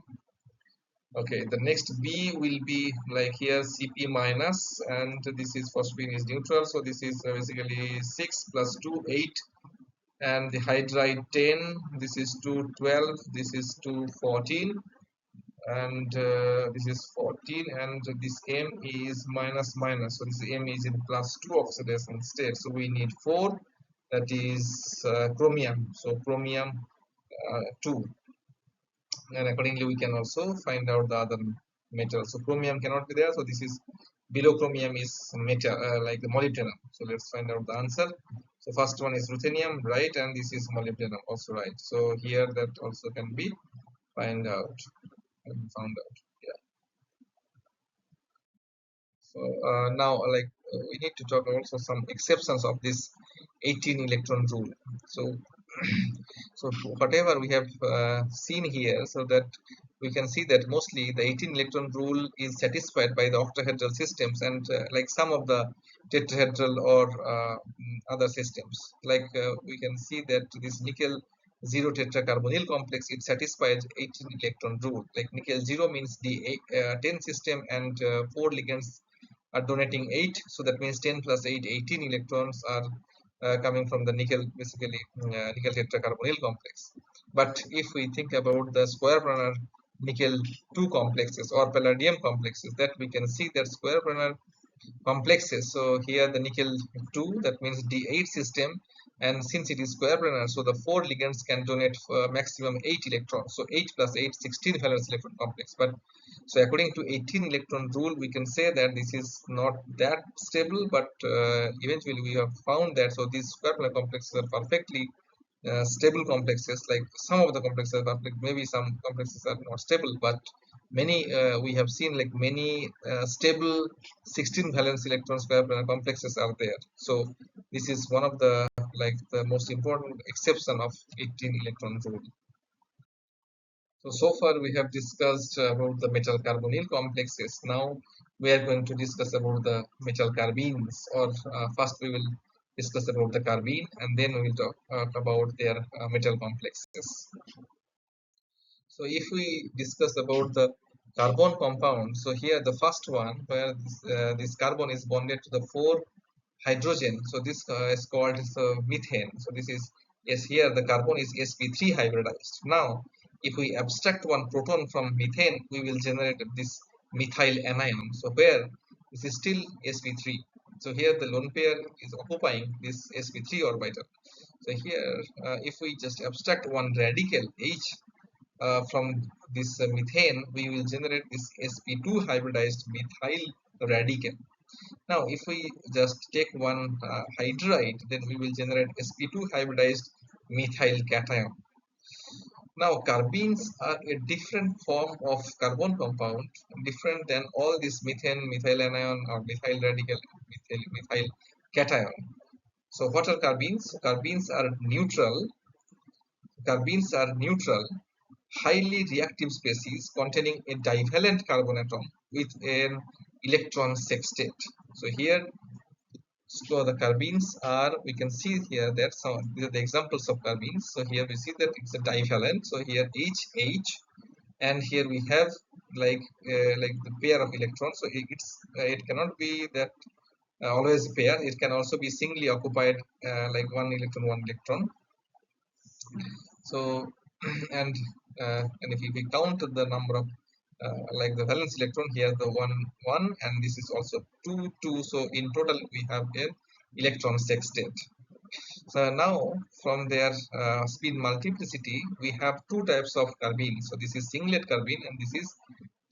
Okay, the next B will be like here Cp minus, and this is phosphine is neutral, so this is basically 6 plus 2, 8, and the hydride 10, this is 2, 12, this is 2, 14, and this is 14, and this M is minus, so this M is in +2 oxidation state, so we need 4, that is chromium, so chromium 2, and accordingly we can also find out the other metal. So chromium cannot be there, so this is below chromium is metal like the molybdenum. So let's find out the answer. So first one is ruthenium, right, and this is molybdenum, also right. So here that also can be found out. Yeah. So now we need to talk also some exceptions of this 18 electron rule. So so whatever we have seen here, so that we can see that mostly the 18 electron rule is satisfied by the octahedral systems, and like some of the tetrahedral or other systems, like we can see that this nickel 0 tetracarbonyl complex, it satisfies 18 electron rule. Like nickel 0 means the 10 system, and 4 ligands are donating 8, so that means 10 plus 8, 18 electrons are coming from the nickel, basically nickel tetracarbonyl complex. But if we think about the square planar nickel 2 complexes or palladium complexes, that we can see that square planar complexes. So here the nickel 2, that means D8 system, and since it is square planar, so the 4 ligands can donate maximum 8 electrons. So 8 plus 8, 16 valence electron complex. But so according to 18 electron rule, we can say that this is not that stable, but eventually we have found that so these square planar complexes are perfectly stable complexes. Like some of the complexes are perfect, maybe some complexes are not stable, but many we have seen like many stable 16 valence electron square planar complexes are there. So this is one of the like the most important exception of 18 electron rule. So far we have discussed about the metal carbonyl complexes. Now we are going to discuss about the metal carbenes, or first we will discuss about the carbene, and then we will talk about their metal complexes. So if we discuss about the carbon compound, so here the first one where this carbon is bonded to the 4 hydrogen, so this is called methane. So this is, yes, here the carbon is sp3 hybridized. Now if we abstract one proton from methane, we will generate this methyl anion, so where this is still sp3. So here the lone pair is occupying this sp3 orbital. So here if we just abstract one radical H from this methane, we will generate this sp2 hybridized methyl radical. Now, if we just take one hydride, then we will generate sp2 hybridized methyl cation. Now, carbenes are a different form of carbon compound, different than all this methane, methyl anion, or methyl radical, methyl cation. So, what are carbenes? Carbenes are neutral. Carbenes are neutral, highly reactive species containing a divalent carbon atom with an electron sextet. So here, so the carbenes are, we can see here that some, these are the examples of carbenes. So here we see that it's a divalent. So here H, and here we have like the pair of electrons. So it cannot be that always a pair. It can also be singly occupied, like one electron. So and if we count the number of like the valence electron, here the one, and this is also two. So in total we have an electron sextet. So now from their spin multiplicity, we have two types of carbene. So this is singlet carbene and this is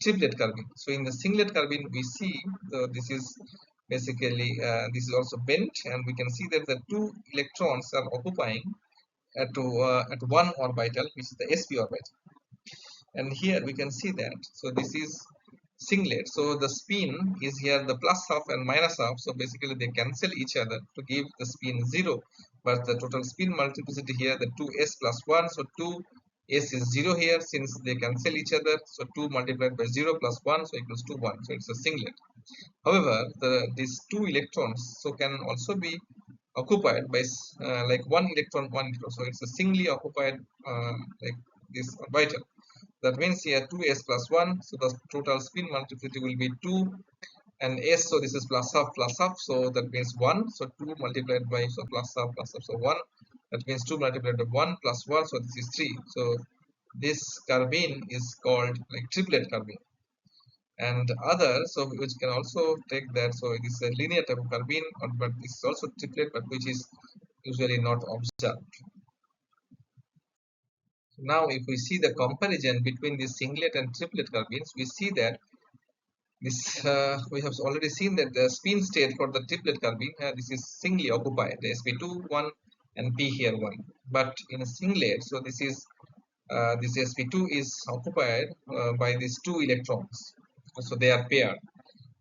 triplet carbene. So in the singlet carbene, we see this is basically this is also bent, and we can see that the two electrons are occupying at one orbital, which is the sp orbital. And here we can see that. So this is singlet. So the spin is here the plus half and minus half. So basically they cancel each other to give the spin 0. But the total spin multiplicity here, the 2s plus 1. So 2s is 0 here since they cancel each other. So 2 multiplied by 0 plus 1, so equals to 1. So it's a singlet. However, these two electrons so can also be occupied by like one electron. So it's a singly occupied like this orbital. That means here 2s plus 1, so the total spin multiplicity will be 2, and s, so this is plus half, so that means 1, so 2 multiplied by, so plus half, so 1, that means 2 multiplied by 1 plus 1, so this is 3. So this carbene is called like triplet carbene. And other, so which can also take that, so it is a linear type of carbene, but this is also triplet, but which is usually not observed. Now, if we see the comparison between the singlet and triplet carbenes, we see that this we have already seen that the spin state for the triplet carbene, this is singly occupied, the sp2 1 and p here 1. But in a singlet, so this is this sp2 is occupied by these two electrons, so they are paired.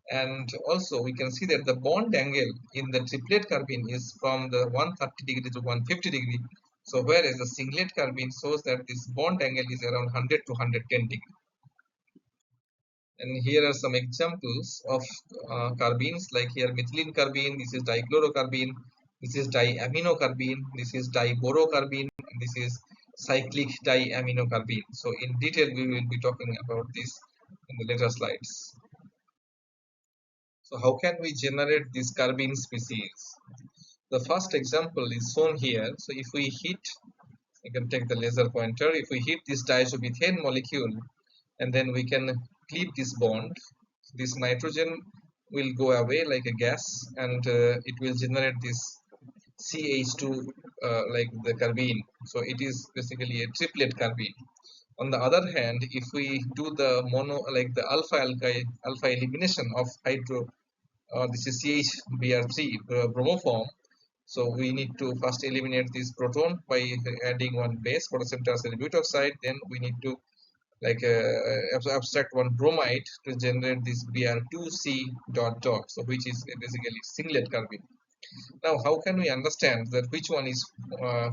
And also we can see that the bond angle in the triplet carbene is from the 130 degree to 150 degree. So whereas the singlet carbene shows that this bond angle is around 100 to 110 degree. And here are some examples of carbenes, like here methylene carbene, this is dichlorocarbene, this is diaminocarbene, this is diborocarbene, and this is cyclic diaminocarbene. So in detail we will be talking about this in the later slides. So how can we generate these carbene species? The first example is shown here. So if we hit, you can take the laser pointer, if we hit this diazomethane molecule and then we can clip this bond, this nitrogen will go away like a gas, and it will generate this CH2 like the carbene. So it is basically a triplet carbene. On the other hand, if we do the mono, like the alpha elimination of hydro, this is CHBr3 bromoform. So we need to first eliminate this proton by adding one base, potassium tertiary butoxide. Then we need to like abstract one bromide to generate this Br2C dot dot. So which is basically singlet carbene. Now, how can we understand that which one is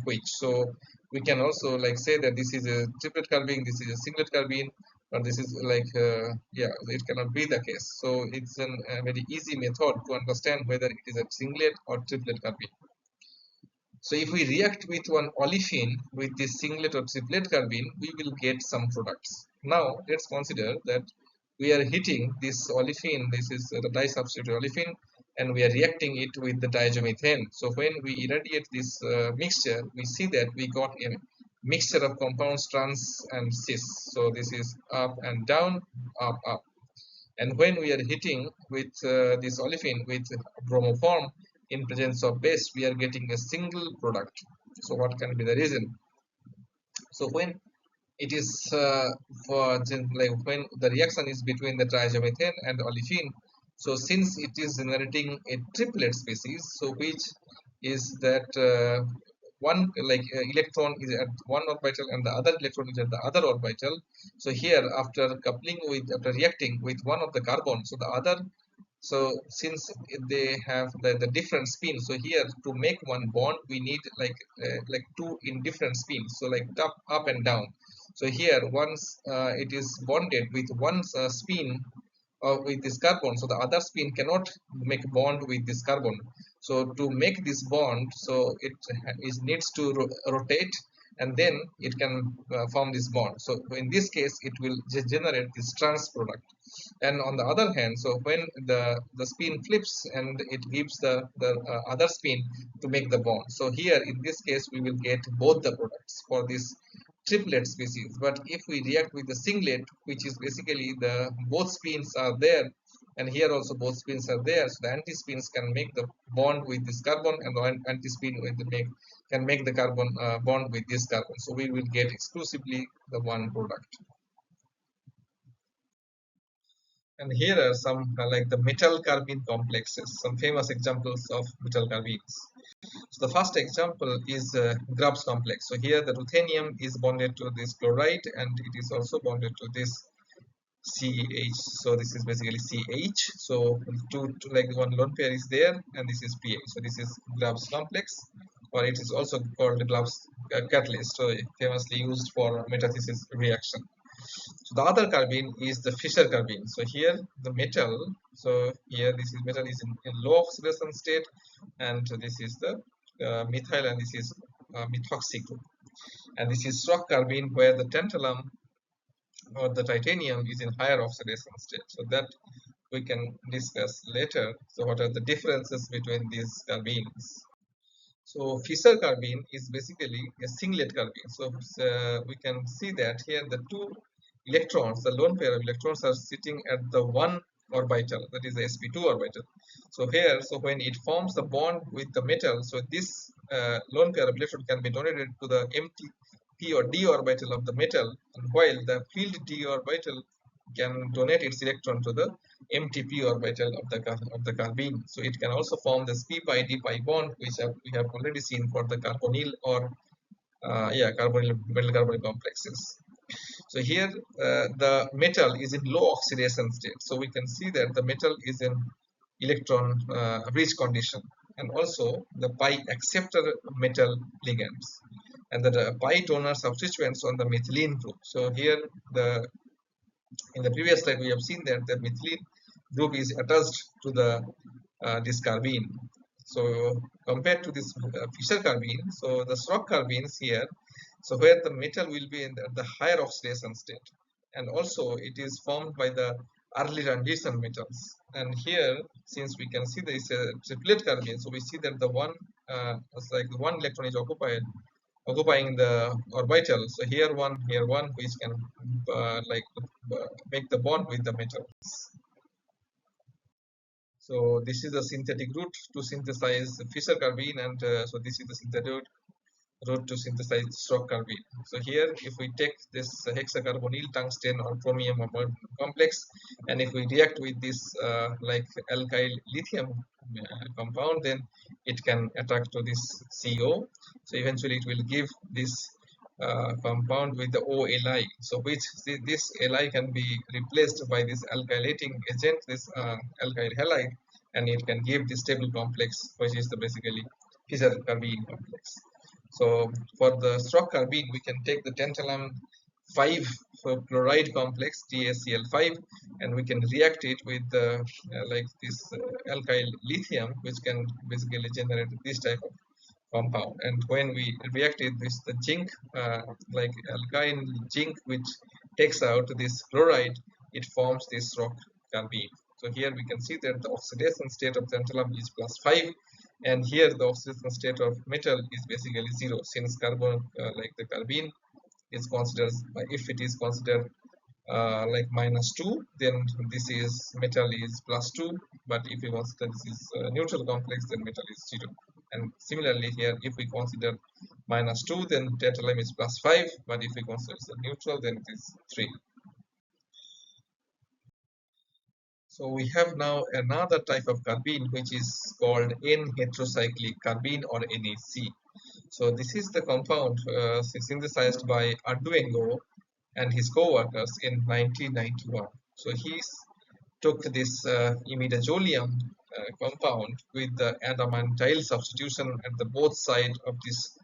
which? So we can also like say that this is a triplet carbene, this is a singlet carbene, but this is like yeah, it cannot be the case. So it's a very easy method to understand whether it is a singlet or triplet carbene. So if we react with one olefin with this singlet or triplet carbene, we will get some products. Now let's consider that we are heating this olefin, this is the disubstitute olefin, and we are reacting it with the diazomethane. So when we irradiate this mixture, we see that we got a mixture of compounds trans and cis. So this is up and down, up, up. And when we are heating with this olefin with bromoform in presence of base, we are getting a single product. So what can be the reason? So when it is like when the reaction is between the diazomethane and olefin, so since it is generating a triplet species, so which is that one like electron is at one orbital and the other electron is at the other orbital. So here after coupling with, after reacting with one of the carbon, so the other, so since they have the different spins, so here to make one bond we need like two in different spins, so like up and down. So here once it is bonded with one spin with this carbon, so the other spin cannot make bond with this carbon. So to make this bond, so it needs to rotate, and then it can form this bond. So in this case, it will generate this trans product. And on the other hand, so when the spin flips and it gives the other spin to make the bond. So here in this case, we will get both the products for this triplet species. But if we react with the singlet, which is basically the both spins are there, and here also both spins are there, so the anti-spins can make the bond with this carbon, and the anti-spin can make the carbon bond with this carbon. So we will get exclusively the one product. And here are some like the metal carbene complexes, some famous examples of metal carbenes. So the first example is Grubbs complex. So here the ruthenium is bonded to this chloride, and it is also bonded to this CH. So this is basically CH. So two like one lone pair is there, and this is PH. So this is Grubbs complex, or it is also called the Grubbs catalyst, so famously used for metathesis reaction. So the other carbene is the Fischer carbene. So here the metal, so here this is metal is in low oxidation state, and this is the methyl, and this is methoxy group. And this is Schrock carbene, where the tantalum or the titanium is in higher oxidation state. So that we can discuss later. So what are the differences between these carbenes? So Fischer carbene is basically a singlet carbene. So we can see that here the two electrons, the lone pair of electrons are sitting at the one orbital, that is the sp2 orbital. So here, so when it forms the bond with the metal, so this lone pair of electrons can be donated to the empty p or d orbital of the metal, and while the filled d orbital can donate its electron to the empty p orbital of the carbene. So it can also form this p pi d pi bond, which we have already seen for the carbonyl or carbonyl metal carbonyl complexes. So here the metal is in low oxidation state. So we can see that the metal is in electron rich condition, and also the pi acceptor metal ligands, and the pi donor substituents on the methylene group. So here in the previous slide we have seen that the methylene group is attached to the this carbene. So compared to this Fischer carbene, so the Schrock carbenes here, so where the metal will be in the higher oxidation state, and also it is formed by the early transition metals. And here, since we can see there is a triplet carbene, so we see that the one it's like one electron is occupying the orbital. So here one, which can make the bond with the metals. So this is the synthetic route to synthesize Fischer carbene, and so this is the synthetic route to synthesize stock carbene. So here, if we take this hexacarbonyl tungsten or chromium or complex, and if we react with this like alkyl lithium compound, then it can attract to this CO. So eventually, it will give this compound with the OLI. So this Li can be replaced by this alkylating agent, this alkyl halide, and it can give the stable complex, which is the basically Fischer carbene complex. So for the stock carbene, we can take the tantalum 5 chloride complex TaCl5, and we can react it with the like this alkyl lithium, which can basically generate this type of compound. And when we react it with the zinc, like alkyl zinc, which takes out this chloride, it forms this rock carbene. So here we can see that the oxidation state of tantalum is +5, and here the oxidation state of metal is basically 0, since carbon like the carbene is considered, if it is considered like -2, then this is metal is +2, but if we consider this is neutral complex, then metal is 0. And similarly here, if we consider -2, then tantalum is +5, but if we consider it neutral, then it is 3. So we have now another type of carbene, which is called N-heterocyclic carbene, or NHC. So this is the compound synthesized by Arduino and his co-workers in 1991. So he took this imidazolium compound with the adamantyl substitution at the both sides of this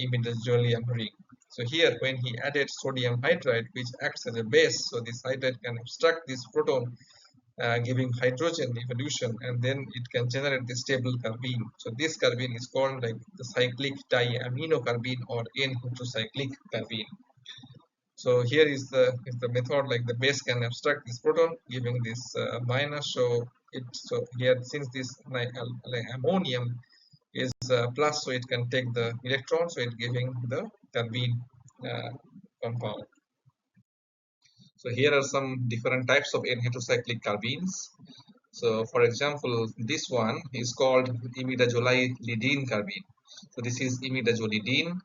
imidazolium ring. So here, when he added sodium hydride, which acts as a base, so this hydride can obstruct this proton, giving hydrogen evolution, and then it can generate the stable carbene. So this carbene is called like the cyclic diamino carbene, or N-heterocyclic carbene. So here is the method, like the base can obstruct this proton, giving this minus. So here, since this like ammonium is plus, so it can take the electron, so it giving the carbene compound. So here are some different types of N-heterocyclic carbenes. So for example, this one is called imidazolidine carbene. So this is imidazolidine.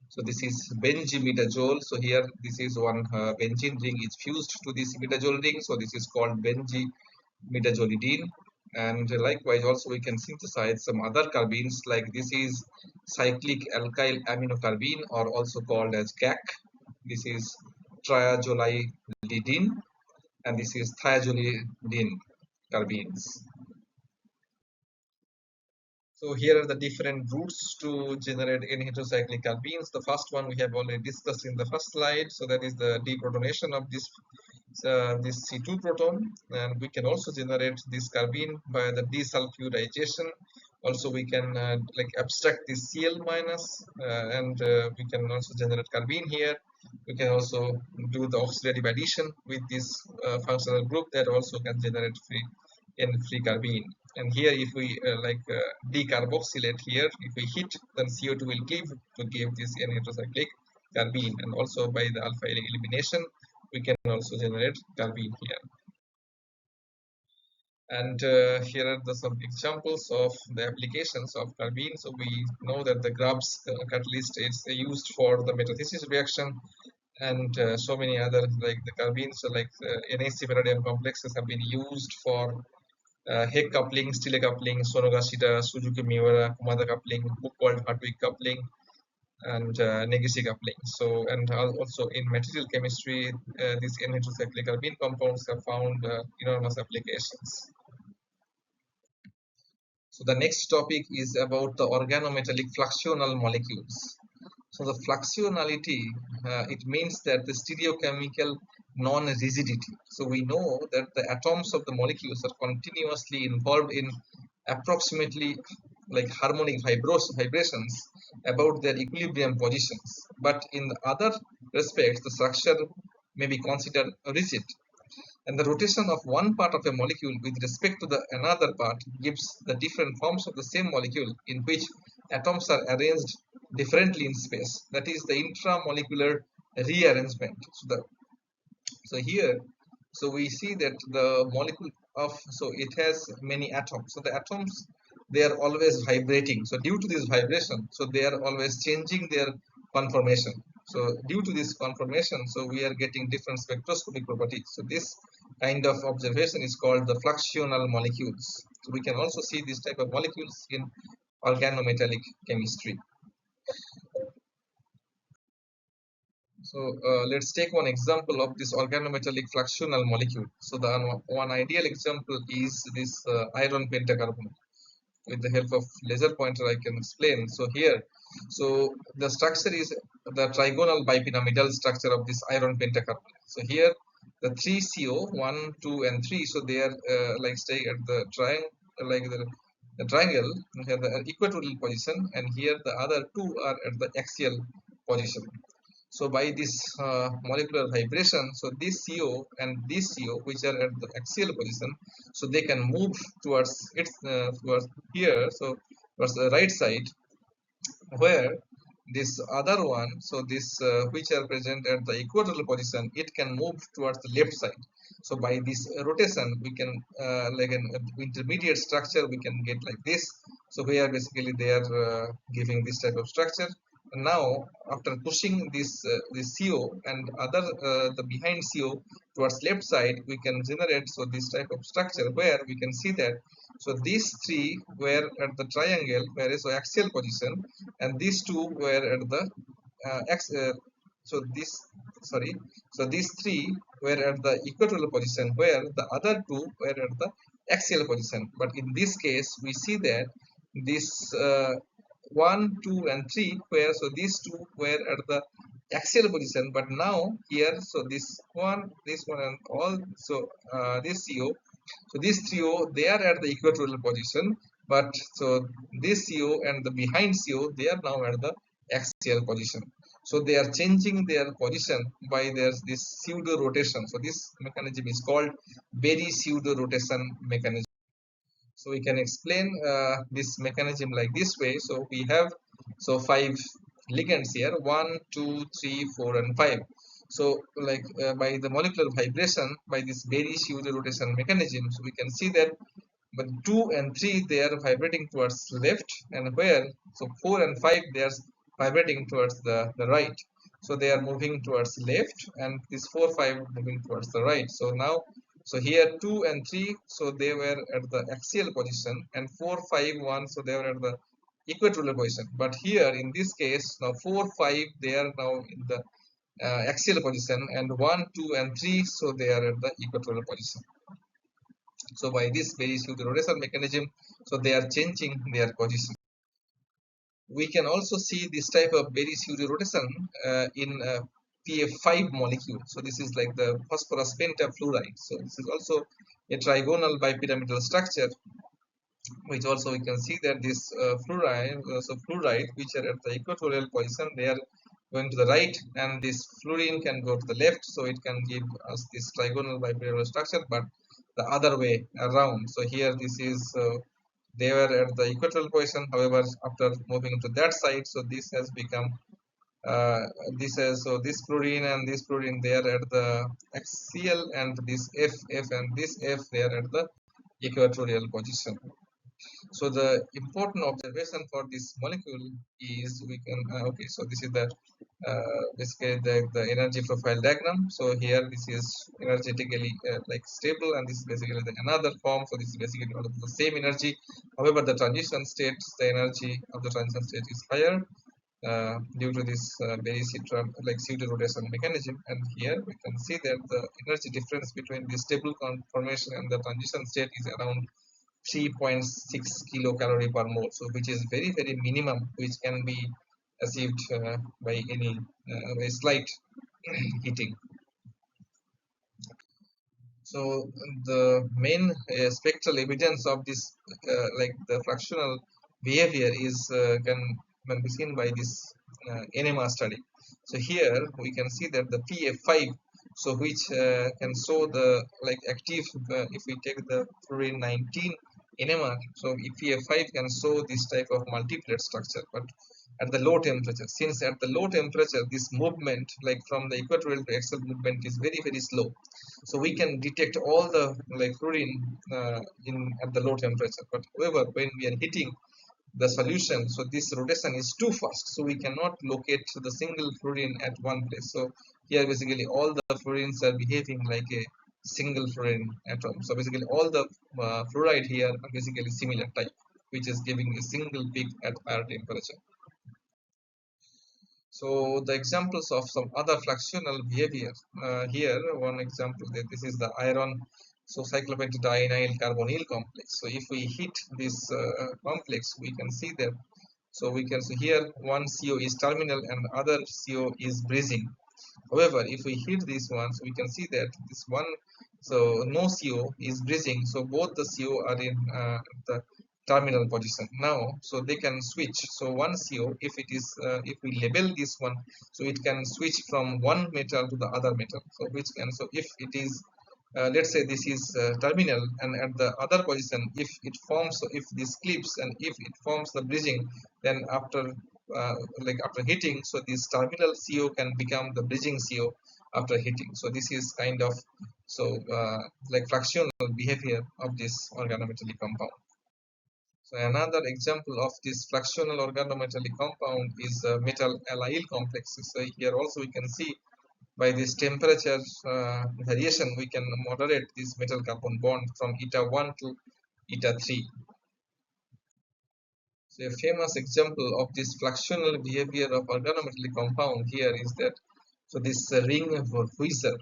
So this is benzimidazole. So here, this is one benzene ring is fused to this imidazole ring. So this is called benzimidazolidine. And likewise, also we can synthesize some other carbenes, like this is cyclic alkyl aminocarbene, or also called as CAC. This is triazolidine, and this is thiazolidine carbenes. So here are the different routes to generate N-heterocyclic carbenes. The first one we have already discussed in the first slide. So that is the deprotonation of this C2 proton, and we can also generate this carbene by the desulfurization. Also, we can like abstract this Cl minus, and we can also generate carbene here. We can also do the oxidative addition with this functional group that also can generate free carbene. And here, if we decarboxylate here, if we hit, then CO2 will cleave to give this N-heterocyclic carbene. And also by the alpha elimination, we can also generate carbene here. And here are some examples of the applications of carbene. So we know that the Grubbs catalyst is used for the metathesis reaction, and so many other like the carbenes, so like NAC vanadium complexes have been used for Heck coupling, Stille coupling, Sonogashida, Suzuki Miura, Kumada coupling, Buchwald-Hartwig coupling, and Negishi coupling. So, and also in material chemistry, these N-heterocyclic carbene compounds have found enormous applications. So the next topic is about the organometallic fluxional molecules. So the fluxionality, it means that the stereochemical non-rigidity. So we know that the atoms of the molecules are continuously involved in approximately like harmonic vibrations about their equilibrium positions. But in the other respects, the structure may be considered rigid. And the rotation of one part of a molecule with respect to the another part gives the different forms of the same molecule in which atoms are arranged differently in space. That is the intramolecular rearrangement. So here, so we see that the molecule of, so it has many atoms. So the atoms, they are always vibrating. So due to this vibration, so they are always changing their conformation. So due to this conformation, so we are getting different spectroscopic properties. So this kind of observation is called the fluxional molecules. So we can also see this type of molecules in organometallic chemistry. So let's take one example of this organometallic fluxional molecule. So the one ideal example is this iron pentacarbonate. With the help of laser pointer, I can explain. So here, so the structure is the trigonal bipyramidal structure of this iron pentacarbonate. So here, the 3CO, 1, 2, and 3. So they are like staying at the triangle, like the triangle, we have the equatorial position, and here the other two are at the axial position. So by this molecular vibration, so this CO and this CO, which are at the axial position, so they can move towards its towards here, so towards the right side, where this other one, so this which are present at the equatorial position, it can move towards the left side. So by this rotation, we can like an intermediate structure we can get like this. So where basically they are giving this type of structure. And now after pushing this CO and other the behind CO towards left side, we can generate so this type of structure where we can see that so these three were at the triangle where is axial position, and these two were at the so this sorry so these three were at the equatorial position where the other two were at the axial position. But in this case we see that this 1, 2, and 3 where so these two were at the axial position, but now here so this one and all, so this CO, so these trio, they are at the equatorial position, but so this CO and the behind CO, they are now at the axial position. So they are changing their position by their this pseudo rotation. So this mechanism is called Berry pseudo rotation mechanism. So we can explain this mechanism like this way. So we have so 5 ligands here, 1, 2, 3, 4, and 5. So like by the molecular vibration, by this Berry pseudo rotation mechanism, so we can see that but 2 and 3 they are vibrating towards left, and where so 4 and 5 they are vibrating towards the right. So they are moving towards left, and this 4, 5 moving towards the right. So now so here 2 and 3 so they were at the axial position, and 4, 5, 1 so they were at the equatorial position. But here in this case now 4, 5 they are now in the axial position, and 1, 2, and 3 so they are at the equatorial position. So by this Berry pseudo rotation mechanism, so they are changing their position. We can also see this type of Berry pseudo rotation in PF5 molecule. So this is like the phosphorus pentafluoride. So this is also a trigonal bipyramidal structure, which also we can see that this fluoride which are at the equatorial position, they are going to the right, and this fluorine can go to the left. So it can give us this trigonal bipyramidal structure, but the other way around. So here this is they were at the equatorial position, however after moving to that side, so this has become this has so this fluorine and this fluorine they are at the axial, and this F and this F they are at the equatorial position. So the important observation for this molecule is we can okay, so this is the basically the energy profile diagram. So here this is energetically like stable, and this is basically another form. So this is basically all of the same energy. However, the transition states, the energy of the transition state is higher due to this very like pseudo rotation mechanism. And here we can see that the energy difference between the stable conformation and the transition state is around 3.6 kilocalorie per mole, so which is very minimum, which can be achieved by any slight heating. So the main spectral evidence of this like the fractional behavior is can be seen by this NMR study. So here we can see that the PF5 so which can show the active, if we take the fluorine 19 NMR, so EPF5 can show this type of multiplate structure, but at the low temperature, since at the low temperature this movement from the equatorial to axial movement is very slow, so we can detect all the fluorine in at the low temperature. But however, when we are heating the solution, so this rotation is too fast, so we cannot locate the single fluorine at one place. So here basically all the fluorines are behaving like a single fluorine atom. So basically all the fluoride here are basically similar type, which is giving a single peak at higher temperature. So the examples of some other fluxional behavior, here one example, that this is the iron, so cyclopentadienyl carbonyl complex. So if we heat this complex, we can see that, so we can see here one CO is terminal and other CO is bridging. However, if we heat this one, so we can see that this one, so no CO is bridging, so both the CO are in the terminal position now, so they can switch. So one CO, if it is if we label this one, so it can switch from one metal to the other metal, so which can, so if it is let's say this is terminal, and at the other position if it forms, so if this clips and if it forms the bridging, then after after heating, so this terminal CO can become the bridging CO after heating. So this is kind of, so fractional behavior of this organometallic compound. So another example of this fractional organometallic compound is metal allyl complexes. So here also we can see by this temperature variation, we can moderate this metal carbon bond from eta 1 to eta 3. So a famous example of this fluxional behavior of organometallic compound here is that, so this ring of Huizer,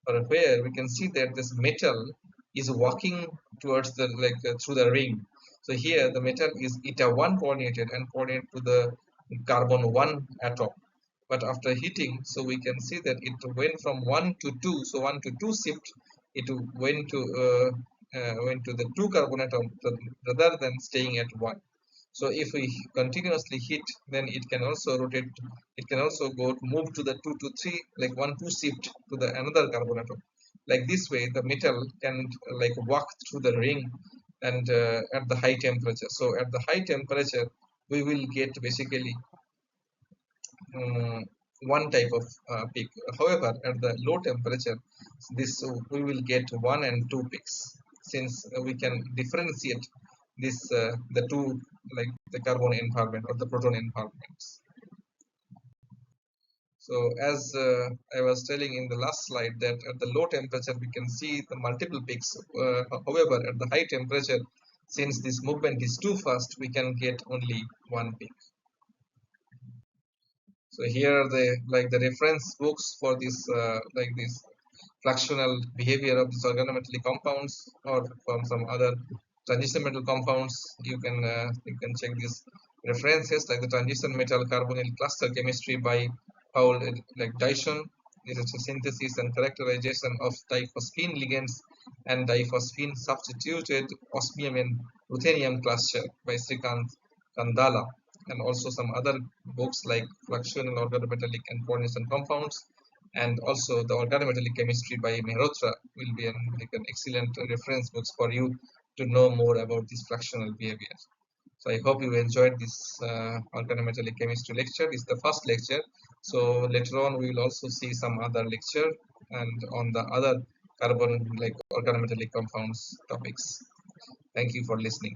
or where we can see that this metal is walking towards the through the ring. So here the metal is eta 1 coordinated and coordinated to the carbon 1 atom. But after heating, so we can see that it went from 1 to 2. So 1 to 2 shift, it went to the 2 carbon atom rather than staying at 1. So if we continuously heat, then it can also rotate, it can also move to the 2 to 3, like 1 2 shift to the another carbon atom. Like this way the metal can walk through the ring, and at the high temperature. So at the high temperature we will get basically one type of peak. However, at the low temperature, this we will get 1 and 2 peaks, since we can differentiate this the two, like the carbon environment or the proton environments. So as I was telling in the last slide, that at the low temperature we can see the multiple peaks. However, at the high temperature, since this movement is too fast, we can get only one peak. So here are the reference books for this this fractional behavior of these organometallic compounds, or from some other transition metal compounds. You can check these references, like the transition metal carbonyl cluster chemistry by Paul Dyson. This is a synthesis and characterization of diphosphine ligands and diphosphine substituted osmium and ruthenium cluster by Srikant Kandala, and also some other books like Fractional Organometallic and Coordination Compounds, and also the Organometallic Chemistry by Mehrotra will be an excellent reference books for you to know more about this fractional behavior. So I hope you enjoyed this organometallic chemistry lecture. This is the first lecture. So later on we will also see some other lecture and on the other carbon organometallic compounds topics. Thank you for listening.